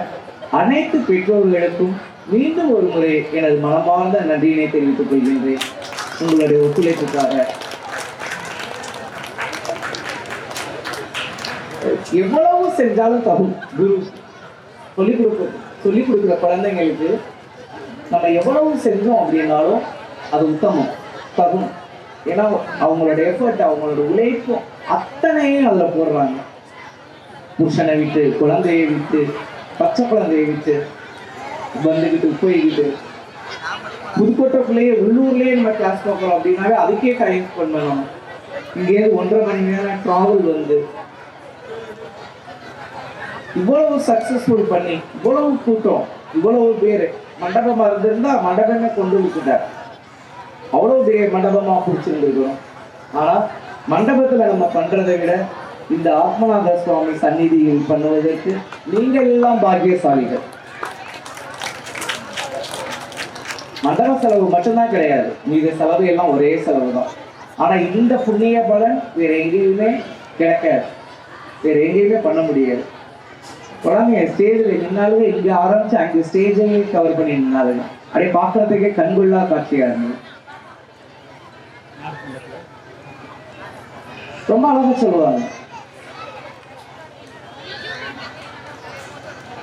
[SPEAKER 3] அனைத்து பெற்றோர்களுக்கும் மீண்டும் ஒரு முறை எனது மனமார்ந்த நன்றியினை தெரிவித்துக் கொள்கின்றேன் உங்களுடைய ஒத்துழைப்புக்காக. எவ்வளவு செஞ்சாலும் தகும். குரு சொல்லிக் கொடுக்குற குழந்தைங்களுக்கு நம்ம எவ்வளவு செஞ்சோம் அப்படின்னாலும் அது உத்தமம், தகும். ஏன்னா அவங்களோட எஃபர்ட், அவங்களோட உழைப்பும் அத்தனையும் அதில் போடுறாங்க. புருஷனை விட்டு, குழந்தையை விட்டு, பச்சை குழந்தையை விட்டு வந்துக்கிட்டு போய்கிட்டு புதுக்கோட்டைக்குள்ளேயே உள்ளூர்லேயே நம்ம கிளாஸ் பார்க்குறோம் அப்படின்னாவே அதுக்கே டைம் பண்ணணும். இங்கேருந்து 1.5 மணி நேரம் ட்ராவல் வந்து இவ்வளவு சக்சஸ்ஃபுல் பண்ணி, இவ்வளவு கூட்டம், இவ்வளவு பேர், மண்டபமா இருந்திருந்தா மண்டபமே கொண்டு விட்டுட்டார். அவ்வளவு பெரிய மண்டபமா பிடிச்சிருந்துருக்கணும். ஆனா மண்டபத்துல நம்ம பண்றதை விட இந்த ஆத்மநாத சுவாமி சந்நிதியில் பண்ணுவதற்கு நீங்கள் எல்லாம் பாக்கியசாலிகள். மண்டப செலவு மட்டும்தான் கிடையாது, மீது செலவு எல்லாம் ஒரே செலவு தான். ஆனா இந்த புண்ணிய பலன் வேற எங்கேயுமே கிடைக்காது, வேற எங்கேயுமே பண்ண முடியாது. குழந்தைங்க ஸ்டேஜில் நின்னாலும் இங்கே ஆரம்பிச்சு அங்கே ஸ்டேஜையே கவர் பண்ணி நின்னாலுங்க அப்படியே பார்க்கறதுக்கே கண்கொள்ளா காட்சியா இருந்தது. ரொம்ப அழகா சொல்லுவாங்க,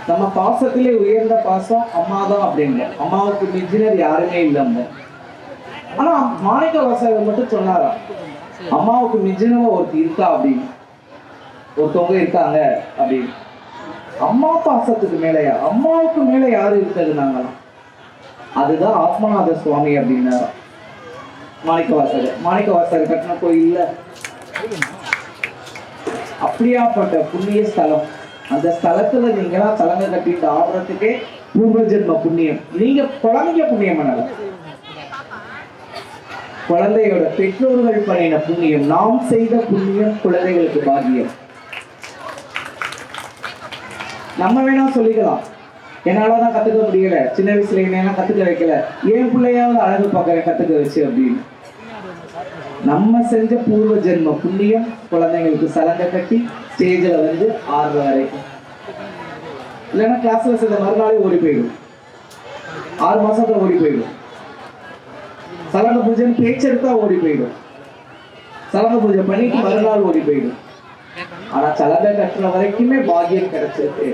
[SPEAKER 3] நம்ம பாசத்திலே உயர்ந்த பாசம் அம்மா தான் அப்படிங்க. அம்மாவுக்கு மிஞ்சினர் யாருமே இல்லைங்க. ஆனா மாணிக்க வாசகர் மட்டும் சொன்னாராம், அம்மாவுக்கு மிஞ்சினவ ஒருத்தி இருக்கா அப்படின்னு, ஒருத்தவங்க இருக்காங்க அப்படின்னு. அம்மா பாசத்துக்கு மேலையா, அம்மாவுக்கு மேல யாரு இருக்கிறது நாங்களாம், அதுதான் ஆத்மநாத சுவாமி அப்படின்னாரா மாணிக்க வாசகர். மாணிக்க வாசகர் கட்டின கோயில்ல அப்படியாப்பட்ட புண்ணிய ஸ்தலம். அந்த ஸ்தலத்துல நீங்களா தலங்க கட்டிட்டு ஆடுறதுக்கே பூர்வ ஜென்ம புண்ணியம். நீங்க குழந்தைங்க புண்ணியம் பண்ணல. குழந்தையோட பெற்றோர்கள் பண்ணின புண்ணியம், நாம் செய்த புண்ணியம் குழந்தைகளுக்கு பாக்கியம். நம்ம வேணா சொல்லிக்கலாம், என்னாலதான் கத்துக்க முடியல, சின்ன வயசுல என்ன கத்துக்க வைக்கல, என் பிள்ளையாவது அழகு பார்க்க கத்துக்க வச்சு அப்படின்னு. நம்ம செஞ்ச பூர்வ ஜென்ம புண்ணியம் குழந்தைங்களுக்கு சலங்கை கட்டி ஸ்டேஜில் வந்து ஆடுற வரைக்கும். இல்லைன்னா கிளாஸ்ல செஞ்ச மறுநாளே ஓடி போயிடும், 6 மாசத்துல ஓடி போயிடும். சலங்க பூஜைன்னு பேச்செடுத்தா ஓடி போயிடும், சலங்க பூஜை பண்ணிட்டு மறுநாள் ஓடி போயிடும். ஆனா சலங்கை கட்டுற வரைக்குமே பாக்கியம் கிடைச்சிருக்கு.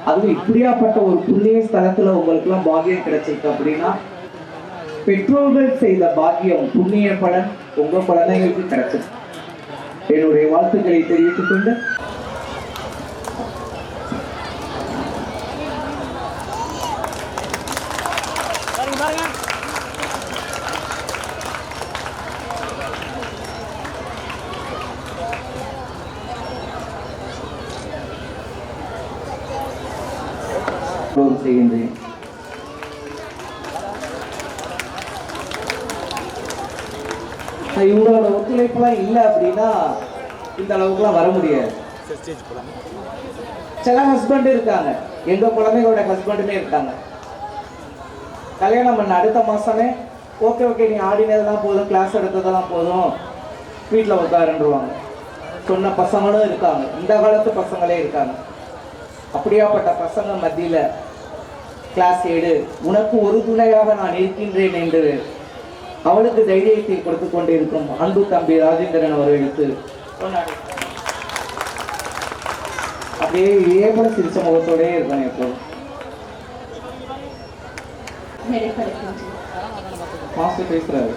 [SPEAKER 3] அதுவும் இப்படியாப்பட்ட ஒரு புண்ணிய ஸ்தலத்துல உங்களுக்கு எல்லாம் பாக்கியம் கிடைச்சிருக்கு அப்படின்னா பெற்றோர்கள் செய்த பாக்கியம் புண்ணிய பலன் உங்க குழந்தைகளுக்கு கிடைச்சிருக்கு. என்னுடைய வாழ்த்துக்களை தெரிவித்துக் கொண்டு செய்கின்றேன். இவங்களோட ஒத்துழைப்புலாம் இல்லை அப்படின்னா இந்த அளவுக்குலாம் வர முடியாது. சில ஹஸ்பண்ட் இருக்காங்க, எங்க குழந்தைகளோட ஹஸ்பண்டுமே இருக்காங்க, கல்யாணம் பண்ண அடுத்த மாசமே ஓகே ஓகே நீ ஆடினதெல்லாம் போதும், கிளாஸ் எடுத்ததெல்லாம் போதும், வீட்டில் உட்காருன்றுவாங்க. சொன்ன பசங்களும் இருக்காங்க, இந்த காலத்து பசங்களே இருக்காங்க. அப்படியாப்பட்ட பசங்க மத்தியில கிளாஸ் எடு, உனக்கு ஒரு துணையாக நான் இருக்கின்றேன் என்று அவளுக்கு தைரியத்தை கொடுத்து கொண்டிருக்கும் அன்பு தம்பி ராஜேந்திரன் அவர்களுக்கு அப்படியே இதே போல சிரிச்ச முகத்தோடே இருக்கணும் எப்போதும். மாஸ்டர் பேசுறாரு,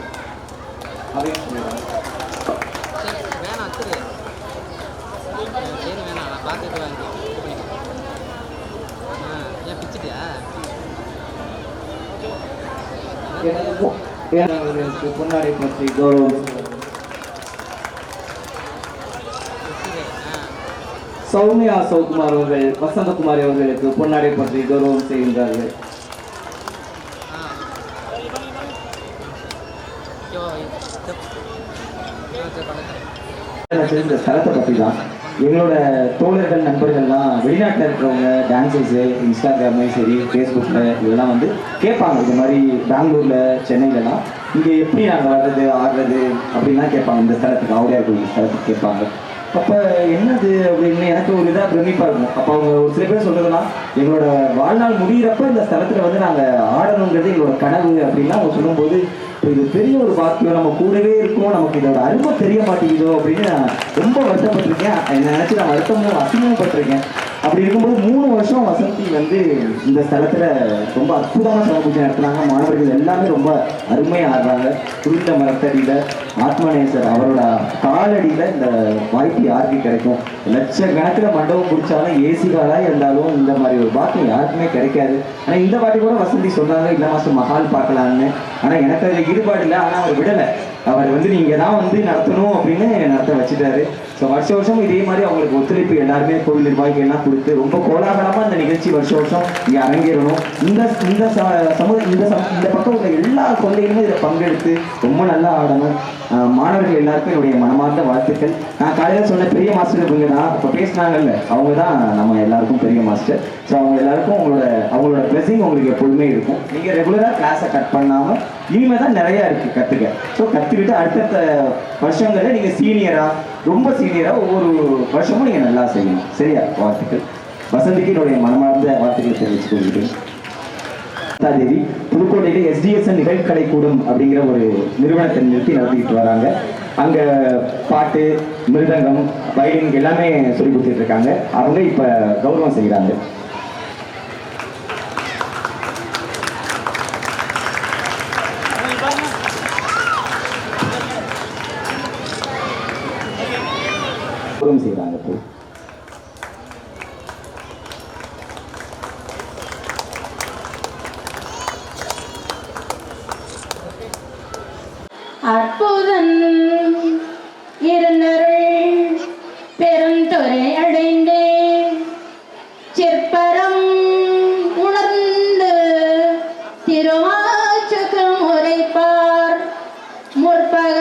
[SPEAKER 3] அதையும் சொல்லுவாங்க. பொன்னாடை பற்றி கௌரவம் சௌமியா சௌகுமார் அவர்கள் வசந்தகுமாரி அவர்களுக்கு பொன்னாடை பற்றி கௌரவம் செய்கின்றார்கள். இந்த ஸ்தலத்தை பற்றி தான் எங்களோட தோழர்கள் நண்பர்கள்லாம் வெளிநாட்டில் இருக்கிறவங்க டான்சர்ஸு இன்ஸ்டாகிராம்லையும் சரி ஃபேஸ்புக்கில் இதெல்லாம் வந்து கேட்பாங்க. இது மாதிரி பெங்களூரில் சென்னையிலலாம் இங்கே எப்படி நாங்கள் வர்றது ஆடுறது அப்படின்லாம் கேட்பாங்க. இந்த ஸ்தலத்துக்கு ஆவுடையார் கோயில் ஸ்தலத்துக்கு கேட்பாங்க. அப்போ என்னது அப்படின்னு எனக்கு ஒரு இதாக பிரமிப்பாக இருக்கும். அப்போ அவங்க ஒரு சில பேர் சொல்கிறதுனா எங்களோட வாழ்நாள் முடிகிறப்ப இந்த ஸ்தலத்தில் வந்து நாங்கள் ஆடணுங்கிறது எங்களோட கனவு அப்படின்லாம் அவங்க சொல்லும்போது இது பெரிய ஒரு பாக்கியம், நம்ம கூடவே இருக்கோம், நமக்கு இதோட அருமை தெரிய மாட்டேங்குதோ அப்படின்னு நான் ரொம்ப வருத்தப்பட்டிருக்கேன். என்னை நினச்சி நான் வருத்தமும் அசிங்கப்பட்டிருக்கேன். அப்படி இருக்கும்போது 3 வருஷம் வசந்தி வந்து இந்த ஸ்தலத்தில் ரொம்ப அற்புதமான சமபூஜை நடத்துனாங்க. மாணவர்கள் எல்லாமே ரொம்ப அருமையாக ஆடுறாங்க. குறிந்த மரத்தடியில் ஆத்மநேசர் அவரோட காலடியில் இந்த வாய்ப்பு யாருக்கு கிடைக்கும்? லட்சக்கணக்கில் மண்டபம் பிடிச்சாலும் ஏசி காலாக இருந்தாலும் இந்த மாதிரி ஒரு பாக்கியம் யாருக்குமே கிடைக்காது. ஆனால் இந்த வாட்டி கூட வசந்தி சொன்னாங்க இல்லை மாதம் மஹால் பார்க்கலான்னு. ஆனால் எனக்கு அதில் ஈடுபாடு இல்லை. ஆனால் அவர் விடலை, அவர் வந்து நீங்கள் தான் வந்து நடத்தணும் அப்படின்னு நடத்த வச்சுட்டாரு. ஸோ வருஷம் இதே மாதிரி அவங்களுக்கு ஒத்துழைப்பு எல்லாருமே கோவில் நிர்வாகிகள் எல்லாம் கொடுத்து ரொம்ப கோலாகலமாக இந்த நிகழ்ச்சி வருஷம் இங்கே அரங்கேறணும். இந்த பக்கம் உள்ள எல்லா கொள்ளைகளுமே இதில் பங்கெடுத்து ரொம்ப நல்லா ஆடணும். மாணவர்கள் எல்லாருக்கும் என்னுடைய மனமார்ந்த வாழ்த்துக்கள். நான் காலையில் சொன்ன பெரிய மாஸ்டர் இவங்க தான், இப்போ பேசினாங்கல்ல அவங்க தான் நம்ம எல்லாருக்கும் பெரிய மாஸ்டர். ஸோ அவங்க எல்லாருக்கும் அவங்களோட பிளஸிங் உங்களுக்கு எப்பொழுதுமே இருக்கும். நீங்கள் ரெகுலராக கிளாஸை கட் பண்ணாமல் இனிமேல் தான் நிறையா இருக்குது கற்றுக்க. ஸோ கற்றுக்கிட்டு அடுத்தடுத்த வருஷங்களில் நீங்கள் ரொம்ப சீனியராக ஒவ்வொரு வருஷமும் நீங்கள் நல்லா செய்யணும். சரியா? வாழ்த்துக்கள். வசந்திக்கு என்னுடைய மனமார்ந்த வாழ்த்துக்களை தெரிவித்துக் கொள்கிறேன். தேவி புதுக்கோட்டையில் SDSN நிகழ்கலை கூடம் அப்படிங்கிற ஒரு நிறுவனத்தை நிறுத்தி நடத்திக்கிட்டு வராங்க. அங்கே பாட்டு, மிருதங்கம், வயலின் எல்லாமே சொல்லி கொடுத்துட்டு இருக்காங்க. அவங்க இப்போ கௌரவம் செய்கிறாங்க. செய்கிறாங்க.
[SPEAKER 4] அற்புதன் இருந்தருள் பெருந்துறை அடைந்தே சிற்பரம் உணர்ந்து திருவாச்சகம் உரைப்பார் முற்பக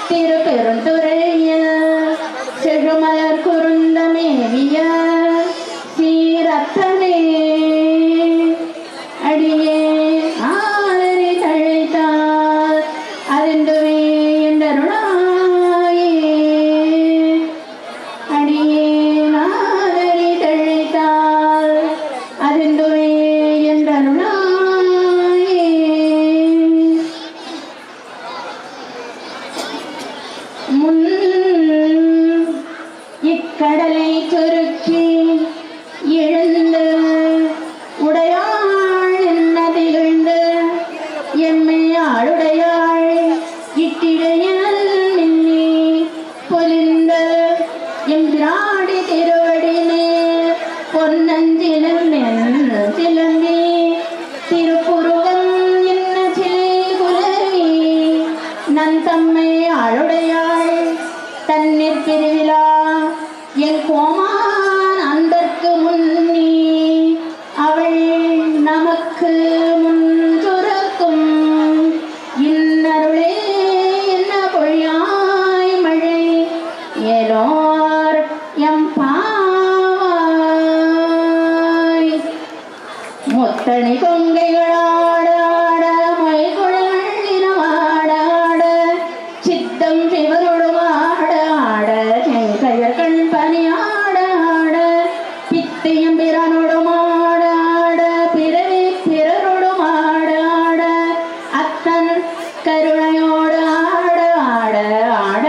[SPEAKER 4] திருப்பெருந்துறையில் செழுமலர் குருந்தமேவிய சீரத்தனே அடியே ஆதரி தழைத்தால் அறிந்துவே என்றருளாயே அடியே ஆதரி தழைத்தால் அறிந்துவே என்றருளாயே முன் இக்கடலை சுருக்கி எழுந்து உடையாள் என்ன திகழ்ந்து எம்மை ஆளுடையாள் இட்டிடையல் மின்னி பொலிந்த எம்பிராடி திருவடி மேல் பொன்னஞ்சிலம் சிலம்பி திருப்புருவம் என்ன சிலை குலவி நன் தம்மை ஆளுடையாள் தண்ணீர் பிரிவிழா என் கோமான் அன்பர்க்கு முன்னி அவள் நமக்கு முன் சுரக்கும் இன்னருளே என்ன பொழியாய் மழை ஏலோர் எம் பாவாய் முத்தணி கொங்கைகளாட ஆட மொய்குழலினமாட சித்தம் சிவருடுமாட ஆட செங்கயர் கண் பனியாட ஆட பித்தியம் பிறனொடுமாட ஆட பிறவி பிறருடுமாட ஆட அத்தன் கருணையோடு ஆட ஆட ஆட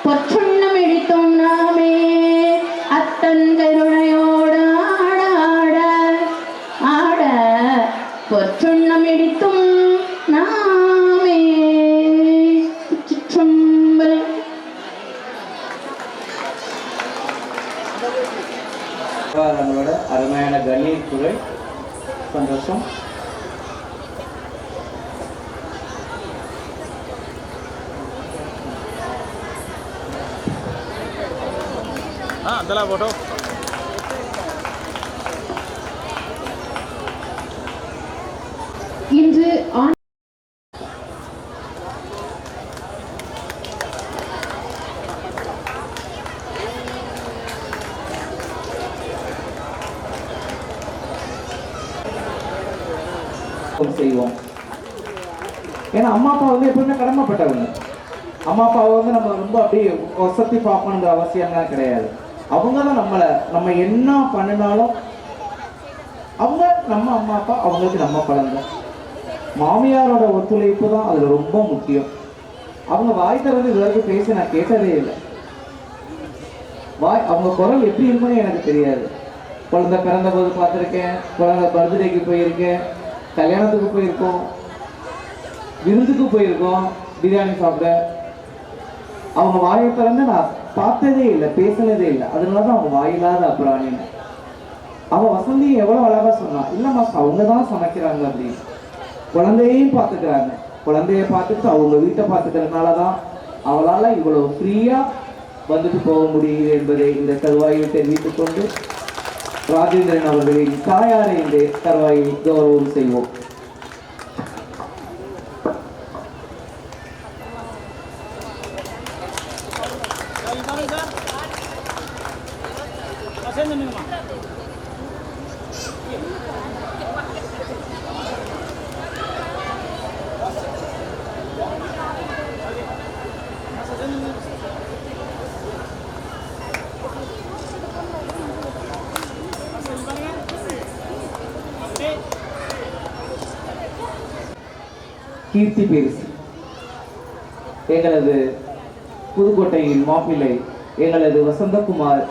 [SPEAKER 4] பொற்றுண்ணம் இழித்தும் நாமே அத்தன் கருணையோடு ஆட ஆட ஆட பொற்றுண்ணம் இடித்தும் நாமே சிற்றம்பலம்.
[SPEAKER 3] நம்மளோட அருமையான கணேஷ் துறை சந்தோஷம்.
[SPEAKER 5] போட்டோ
[SPEAKER 1] இன்று
[SPEAKER 3] செய்வோம். ஏன்னா அம்மா அப்பா வந்து எப்பவுமே கடமைப்பட்டவங்க. அம்மா அப்பாவை வந்து நம்ம ரொம்ப அப்படியே வசதி பார்க்கணுங்கிற அவசியம்லாம் கிடையாது. அவங்க தான் நம்ம என்ன பண்ணினாலும் அவங்க நம்ம அம்மா அப்பா, அவங்களுக்கு நம்ம குழந்தை. மாமியாரோட ஒத்துழைப்பு தான் அதில் ரொம்ப முக்கியம். அவங்க வாய் திறந்து இது வரைக்கும் பேசி நான் கேட்டதே இல்லை. அவங்க குரல் எப்படி இருக்குன்னு எனக்கு தெரியாது. குழந்தை பிறந்த போது பார்த்துருக்கேன், குழந்தை பர்த்டேக்கு போயிருக்கேன், கல்யாணத்துக்கு போயிருக்கோம், விருந்துக்கு போயிருக்கோம், பிரியாணி சாப்பிட. அவங்க வாயை திறந்து நான் பார்த்ததே இல்லை, பேசினதே இல்லை. அதனால தான் அவங்க வாயில்லாத அப்புறாணின்னு. அவன் வசந்தி எவ்வளோ அழகாக சொன்னான், இல்லைம்மா அவங்க தான் சமைக்கிறாங்க அப்படின்னு. குழந்தையையும் பார்த்துக்கிறாங்க. குழந்தைய பார்த்துட்டு அவங்க வீட்டை பார்த்துக்கிறதுனால தான் அவளால் இவ்வளோ ஃப்ரீயாக வந்துட்டு போக முடியுது என்பதை இந்த தருவாயில் தெரிவித்துக் கொண்டு ராஜேந்திரன் அவர்களின் தாயாரை இந்த தருவாயில் கௌரவம் செய்வோம். கீர்த்தி பேரிசி எங்களது புதுக்கோட்டையின் மாப்பிள்ளை எங்களது வசந்தகுமார்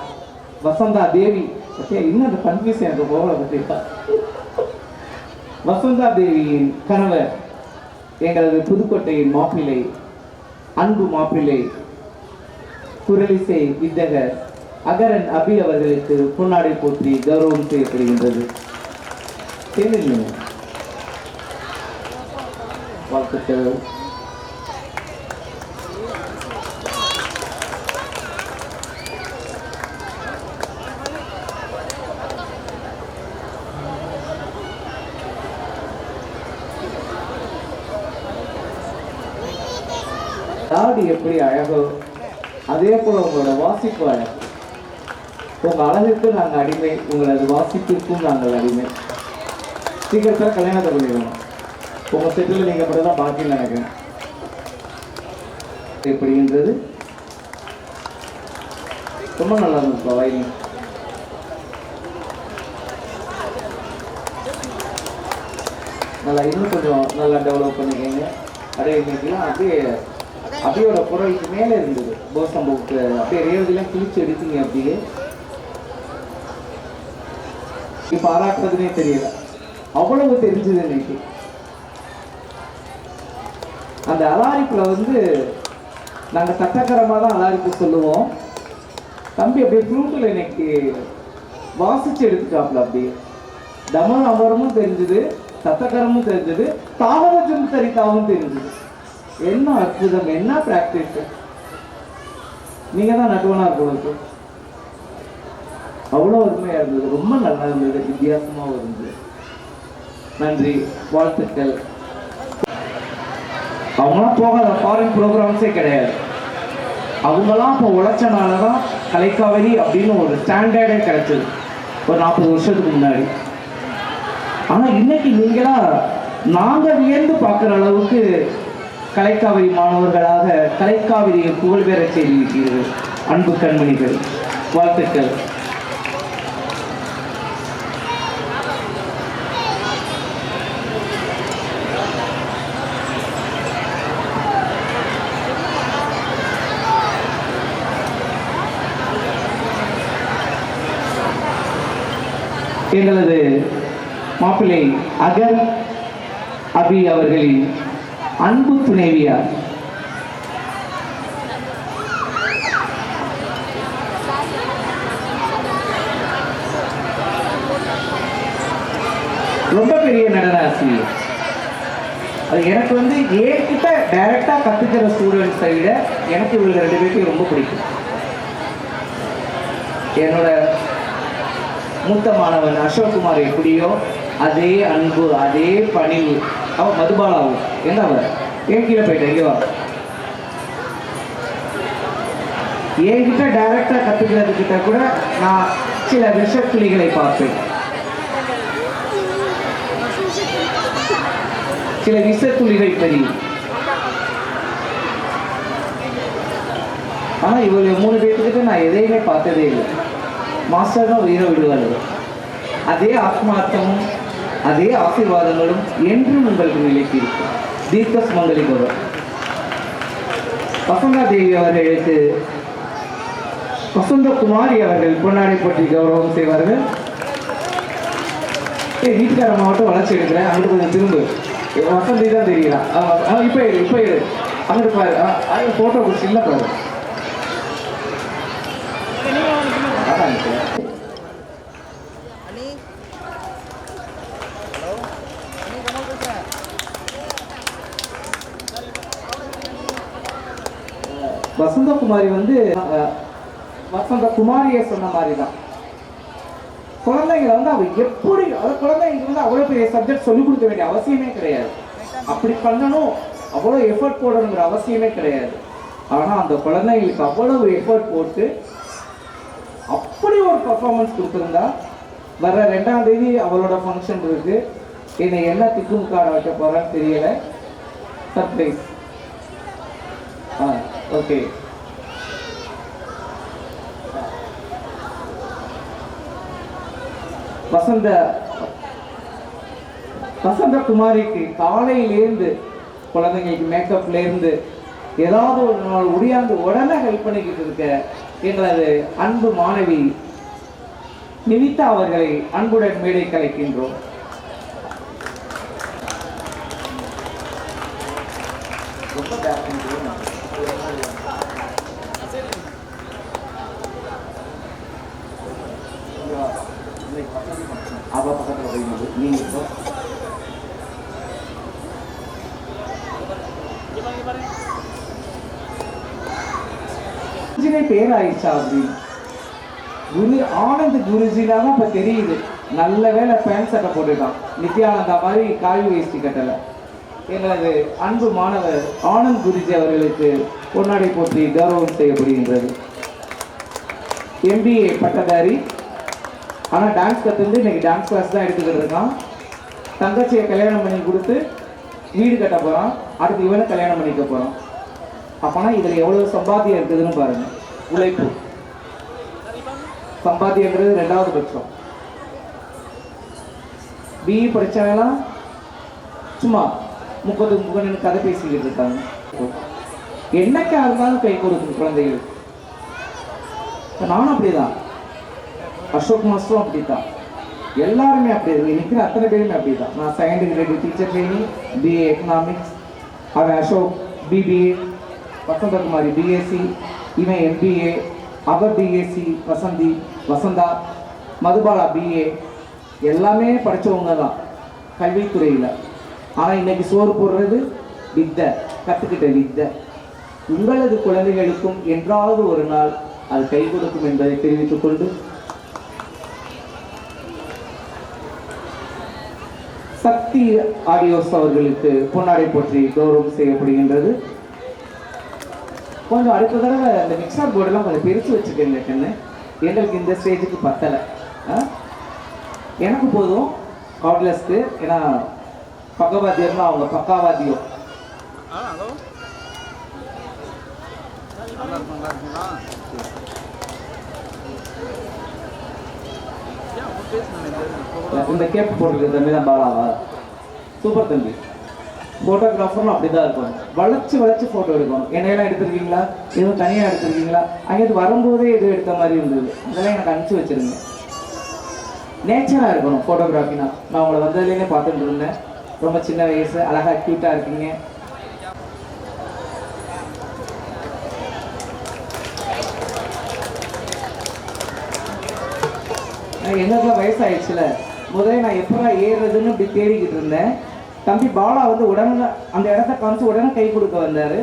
[SPEAKER 3] வசந்தா தேவி. இன்னும் அந்த கன்ஃபியூஷன் எனக்கு போகல பற்றிருப்பா. வசந்தா தேவியின் கணவர் எங்களது புதுக்கோட்டையின் மாப்பிள்ளை, அன்பு மாப்பிள்ளை, குரலிசை வித்தகர் அகரன் அபி அவர்களுக்கு பொன்னாடை போற்றி கௌரவம் செய்யப்படுகின்றது. வாழ்த்துக்கள். யார் பாடி எப்படி அழகோ அதே போல் உங்களோட வாசிப்பு அழகு. உங்கள் அழகுக்கு நாங்கள் அடிமை, உங்களது வாசிப்பிற்கும் நாங்கள் அடிமை. சீக்கிரத்தில் கல்யாணத்தை பண்ணிடணும். உங்கள் செட்டில் நீங்கள் மட்டும் தான் பாக்கின்னு நினைக்கிறேன். எப்படின்றது ரொம்ப நல்லா இருந்துச்சு. வயலின் நல்லா இன்னும் கொஞ்சம் நல்லா டெவலப் பண்ணிக்கோங்க. அப்படியே இன்னைக்கெல்லாம் அப்படியே அப்படியோட குரலுக்கு மேலே இருந்தது. போசம்புக்கு அப்படியே ரேவதிலாம் கிழிச்சு எடுத்தீங்க. அப்படியே பாராட்டுறதுனே தெரியல, அவ்வளவு தெரிஞ்சது இன்னைக்கு. அந்த அலாரிப்புல வந்து நாங்கள் சட்டக்கரமாக தான் அலாரிப்பு சொல்லுவோம். தம்பி அப்படியே ஃப்ளூட்டில் இன்னைக்கு வாசிச்சு எடுத்துட்டாப்புல. அப்படியே தமன் அமரமும் தெரிஞ்சுது, சத்தக்கரமும் தெரிஞ்சது, தாவரஜம் சரித்தாவும் தெரிஞ்சது. என்ன அற்புதம், என்ன பிராக்டிஸ்! நீங்க தான் நட்டுவனா இருக்கு. அவ்வளோ அருமையா இருந்தது, ரொம்ப நல்லா இருந்தது, வித்தியாசமாகவும் இருந்தது. நன்றி, வாழ்த்துக்கள். அவங்களாம் போகாத ஃபாரின் ப்ரோக்ராம்ஸே கிடையாது. அவங்களாம் இப்போ உழைச்சனால தான் கலைக்காவிரி அப்படின்னு ஒரு ஸ்டாண்டர்டே கிடைச்சது ஒரு 40 வருஷத்துக்கு முன்னாடி. ஆனால் இன்னைக்கு நீங்களா நாங்கள் வியந்து பார்க்குற அளவுக்கு கலைக்காவிரி மாணவர்களாக கலைக்காவிரியை புகழ்பெற செய்திருக்கிறீர்கள். அன்பு கண்மணிகள், வாழ்த்துக்கள். எங்களது மாப்பிள்ளை அகர் அபி அவர்களின் அன்பு துணைவியார் ரொம்ப பெரிய நடன ஆசிரியர். அது எனக்கு வந்து ஏற்கிட்ட டைரக்டா கத்துக்கிற ஸ்டூடெண்ட்ஸை விட எனக்கு இவங்க 2 பேருக்கும் ரொம்ப பிடிக்கும். என்னோட மூத்த மாணவன் அசோக்குமார் எப்படியோ அதே அன்பு, அதே பணிவு. அவன் மதுபாலாவும் என்ன அவர் ஏன் கீழே போயிட்டேன், இங்கே வா. என்கிட்ட டைரக்டா கத்துக்கிறதுக்கிட்ட கூட நான் சில விஷத்துளிகளை பார்ப்பேன், சில விஷத்துளிகள் தெரியும். ஆனா இவங்க 3 பேர்த்துக்கிட்ட நான் எதையுமே பார்த்ததே இல்லை. மாஸ்டர் தான் உயிரை விடுவார்கள். அதே ஆத்மார்த்தமும் அதே ஆசீர்வாதங்களும் என்றும் உங்களுக்கு நிலைக்கு இருக்கும். தீர்க்க சுமங்கலி கௌரவம். வசந்தா தேவி அவர்களுக்கு வசந்தகுமாரி அவர்கள் பொன்னாடை போற்றி கௌரவம் செய்வார்கள். வீட்டுக்கார மாவட்டம் வளர்ச்சி எடுக்கிறேன், அங்கிட்டு கொஞ்சம் திரும்ப வசந்தி தான் தெரியலாம். இப்போ அங்கிட்டு பாரு, போட்டோ பிடிச்சி இல்லை பாரு. வசந்தகுமாரி வந்து வசந்தகுமாரியை சொன்ன மாதிரி தான். குழந்தைங்களை வந்து அவ எப்படி, குழந்தைங்களுக்கு வந்து அவ்வளோ பெரிய சப்ஜெக்ட் சொல்லிக் கொடுக்க வேண்டிய அவசியமே கிடையாது. அப்படி பண்ணணும், அவ்வளோ எஃபர்ட் போடணுங்கிற அவசியமே கிடையாது. ஆனால் அந்த குழந்தைங்களுக்கு அவ்வளவு எஃபர்ட் போட்டு அப்படி ஒரு பர்ஃபார்மன்ஸ் கொடுத்துருந்தா, வர 2ஆம் தேதி அவளோட ஃபங்க்ஷன் இருக்கு. என்னை என்ன திக்குமுக்காட வைக்க போறான்னு தெரியல, சர்ப்ரைஸ். ஓகே. வசந்தகுமாரிக்கு காலையிலேருந்து குழந்தைங்களுக்கு மேக்கப்லேருந்து ஏதாவது ஒரு நாள் உடையாந்து உடனே ஹெல்ப் பண்ணிக்கிட்டு இருக்க எங்களது அன்பு மாணவி நிவிதா அவர்களை அன்புடன் மேடை கலைக்கின்றோம். பேர் ஆயிடுச்சா அப்படின்னு குரு ஆனந்த் குருஜினா தான் இப்ப தெரியுது. நல்ல வேலை பேண்ட் சட்டை போட்டுட்டான், நித்யானந்தா மாதிரி காவி வேஷ்டி கட்டல. எங்களது அன்பு மாணவர் ஆனந்த் குருஜி அவர்களுக்கு பொன்னாடை போற்றி கௌரவம் செய்யப்படுகின்றது. MBA பட்டதாரி, ஆனால் டான்ஸ் கற்றுந்து இன்னைக்கு டான்ஸ் கிளாஸ் தான் எடுத்துக்கிட்டு இருக்கான். தங்கச்சியை கல்யாணம் பண்ணி கொடுத்து வீடு கட்ட போகிறான். அடுத்து இவனை கல்யாணம் பண்ணிக்க போகிறான். அப்போனா இதில் எவ்வளோ சம்பாத்தியம் இருக்குதுன்னு பாருங்கள். உழைப்பு சம்பாத்தியங்கிறது 2வது பட்சம். BE படித்தவங்களாம் சும்மா 30 கதை பேசிக்கிட்டு இருக்காங்க. என்னைக்கா இருந்தாலும் கை கொடுக்கும் குழந்தைகள். நானும் அப்படிதான், அசோக் மாஸ்டரும் அப்படித்தான், எல்லாருமே அப்படி இருக்கு. நிற்கிற அத்தனை பேருமே அப்படிதான். நான் 2nd grade teacher training, BA economics, அவன் அசோக் BBA, வசந்தகுமாரி BSc, இவன் MBA, அவர் BSc, வசந்தா, மதுபாலா BA, எல்லாமே படித்தவங்க தான் கல்வித்துறையில். ஆனால் இன்னைக்கு சோறு போடுறது வித்தை, கற்றுக்கிட்ட வித்தை. உங்களது குழந்தைகளுக்கும் என்றாவது ஒரு நாள் அது கை கொடுக்கும் என்பதை தெரிவித்துக் கொண்டு சக்தி ஆடியோஸ் அவர்களுக்கு பொன்னாடை போற்றி கௌரவம் செய்யப்படுகின்றது. கொஞ்சம் அடுத்த தடவை அந்த மிக்சர் போர்டெல்லாம் கொஞ்சம் பிரித்து வச்சுக்கோங்க கண்ணு. எங்களுக்கு இந்த ஸ்டேஜுக்கு பத்தலை. எனக்கு போதும் கார்ட்லெஸ்க்கு. ஏன்னா பக்கவாத்தியம்னா அவங்க பக்காவாத்தியம். இந்த கேப் போட்டிருக்க தம்பி தான் பாலாவா? சூப்பர் தம்பி. ஃபோட்டோகிராஃபர்னு அப்படி தான் இருக்கும். வளைச்சு ஃபோட்டோ எடுக்கணும். என்னையெல்லாம் எடுத்துருக்கீங்களா? எதுவும் தனியாக எடுத்துருக்கீங்களா? அங்கேருந்து வரும்போதே எதுவும் எடுத்த மாதிரி இருந்தது. அதெல்லாம் எனக்கு அனுப்பிச்சி வச்சுருங்க. நேச்சராக இருக்கணும் ஃபோட்டோகிராஃபினா. நான் உங்களை வந்ததுலேயே பார்த்துட்டு இருந்தேன். ரொம்ப சின்ன வயசு, அழகாக க்யூட்டாக இருக்கீங்க. எங்களுக்குலாம் வயசாகிடுச்சுல, முதல்ல நான் எப்படா ஏறுறதுன்னு இப்படி தேடிக்கிட்டு இருந்தேன். தம்பி பாலா வந்து உடனே அந்த இடத்த காமிச்சு உடனே கை கொடுக்க வந்தார்.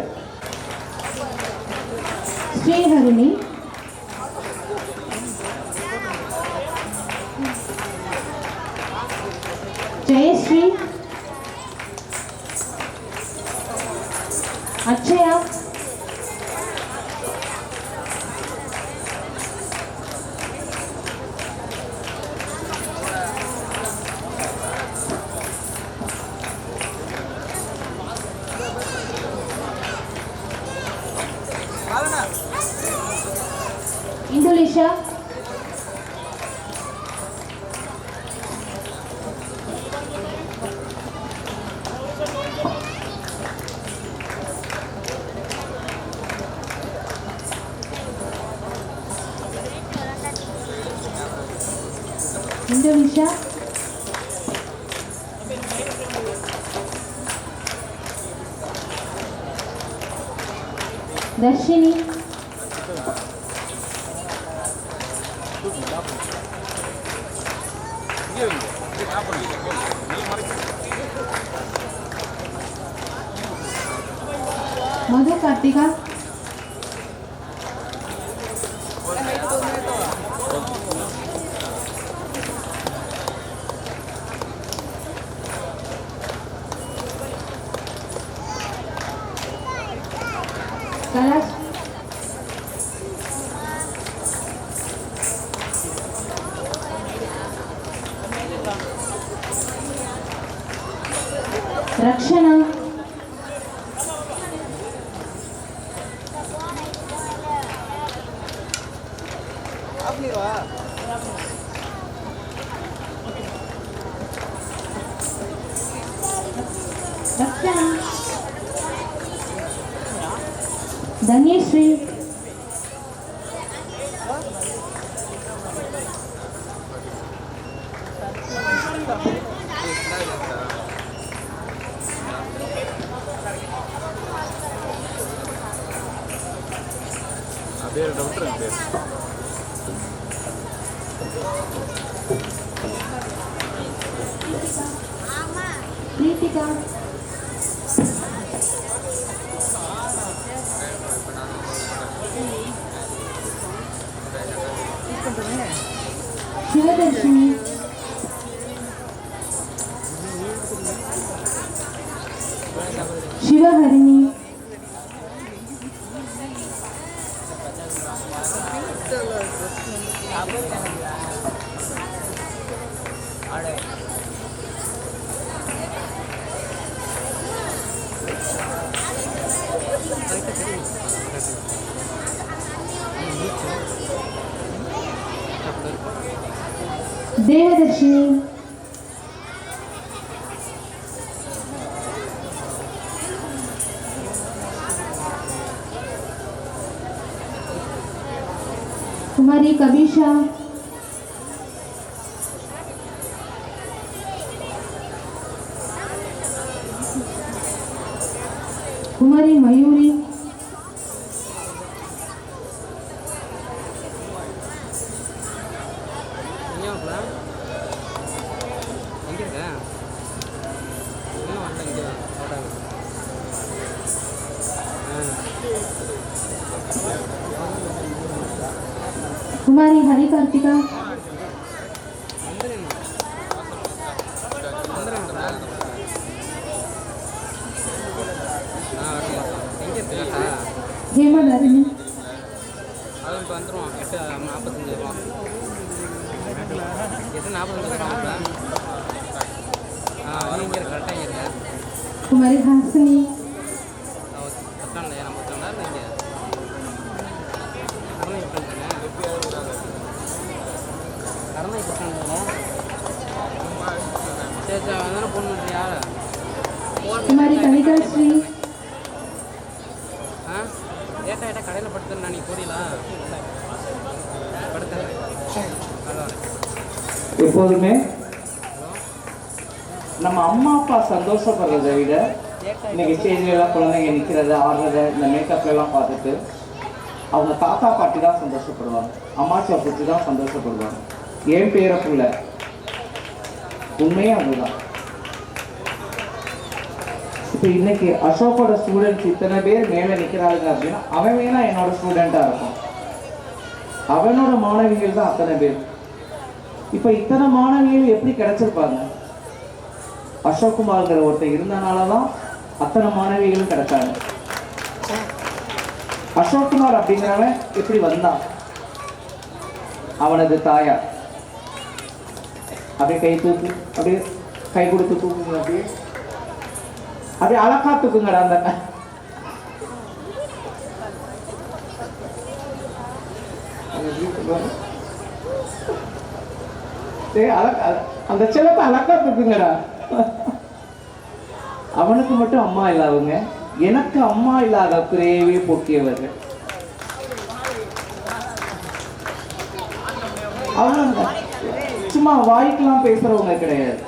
[SPEAKER 1] ஸ்ரீஹரிணி, ஜெயஸ்ரீ, அக்ஷயா, இந்துலிஷா, இந்தோனிஷா, தர்ஷினி, மது கார்த்திகா, கலாஷ், ரக்ஷனா, ரக்ஷனா, தன்யஸ்ரீ, பிரீத்திகா, சிவதர்ஷினி, சிவஹரிணி, தேவதர்ஷினி, குமாரி கபீஷா, குமாரி மயூரி, குமாரி ஹரி கார்த்திகா, ஹேமதாரிணி, குமாரி ஹாசினி, குமாரி கவிதா ஸ்ரீ,
[SPEAKER 5] கடையில் படுத்துறா நீ போறீங்களா?
[SPEAKER 3] எப்போதுமே நம்ம அம்மா அப்பா சந்தோஷப்படுறதை விட இன்னைக்கு ஸ்டேஜ்ல எல்லாம் குழந்தைங்க நிற்கிறத ஆடுறத இந்த மேக்கப்ல எல்லாம் பார்த்துட்டு அவங்க தாத்தா பாட்டி தான் சந்தோஷப்படுவாங்க, அம்மாச்சியை பிடிச்சி தான் சந்தோஷப்படுவாங்க. என் பேர புள்ள உண்மையே அதுதான். இப்போ இன்னைக்கு அசோக்கோட ஸ்டூடெண்ட்ஸ் இத்தனை பேர் மேலே நிற்கிறாங்க அப்படின்னா அவன் வேணா என்னோட ஸ்டூடெண்ட்டாக இருக்கும். அவனோட மாணவிகள் தான் அத்தனை பேர். இப்போ இத்தனை மாணவிகள் எப்படி கிடைச்சிருப்பாங்க? அசோக்குமார்ங்கிற ஒருத்தர் இருந்தனால தான் அத்தனை மாணவிகளும் கிடைச்சாங்க. அசோக்குமார் அப்படிங்கிறவன் எப்படி வந்தான்? அவனது தாயார் அப்படியே கை தூக்கு, அப்படியே கை கொடுத்து தூக்குங்க, அப்படியே அப்படியே அழகா தூக்குங்கடா. அந்த அந்த செல்லத்தை அழகா தூக்குங்கடா. அவனுக்கு மட்டும் அம்மா இல்லாதவங்க, எனக்கு அம்மா இல்லாத குறையவே போக்கியவர்கள். அவங்க சும்மா வாய்க்கெல்லாம் பேசுறவங்க கிடையாது.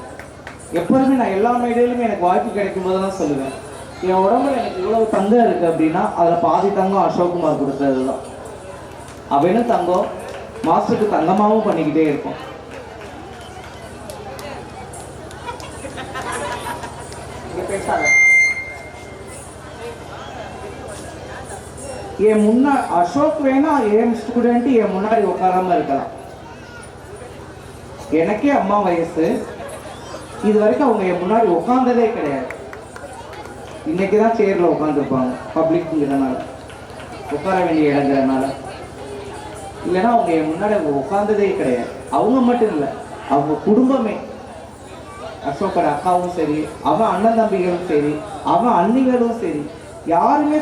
[SPEAKER 3] எப்போதுமே நான் எல்லா மேடையிலுமே எனக்கு வாய்ப்பு கிடைக்கும் போது தான் சொல்லுவேன், என் உடம்புல எனக்கு இவ்வளவு தங்கம் இருக்கு அப்படின்னா அதில் பாதி தங்கம் அசோக்குமார் கொடுத்தது தான். அவனும் தங்கம், மாஸ்டருக்கு தங்கமாகவும் பண்ணிக்கிட்டே இருக்கும். என் முன்னா அசோக் வேணா என் ஸ்டூடெண்ட் என் முன்னாடி உட்காராம இருக்கலாம். எனக்கே அம்மா வயசு, இது வரைக்கும் அவங்க என் முன்னாடி உட்கார்ந்ததே கிடையாது. இன்னைக்கு தான் சேர்ல உட்காந்துருப்பாங்க, பப்ளிக்ங்கிறனால, உட்கார வேண்டிய இடங்கிறனால. இல்லைன்னா அவங்க என் முன்னாடி அவங்க உட்கார்ந்ததே கிடையாது. அவங்க மட்டும் இல்லை, அவங்க குடும்பமே, அசோக்கோட அக்காவும் சரி, அவன் அண்ணன் தம்பிகளும் சரி, அவன் அண்ணிகளும் சரி, யாருமே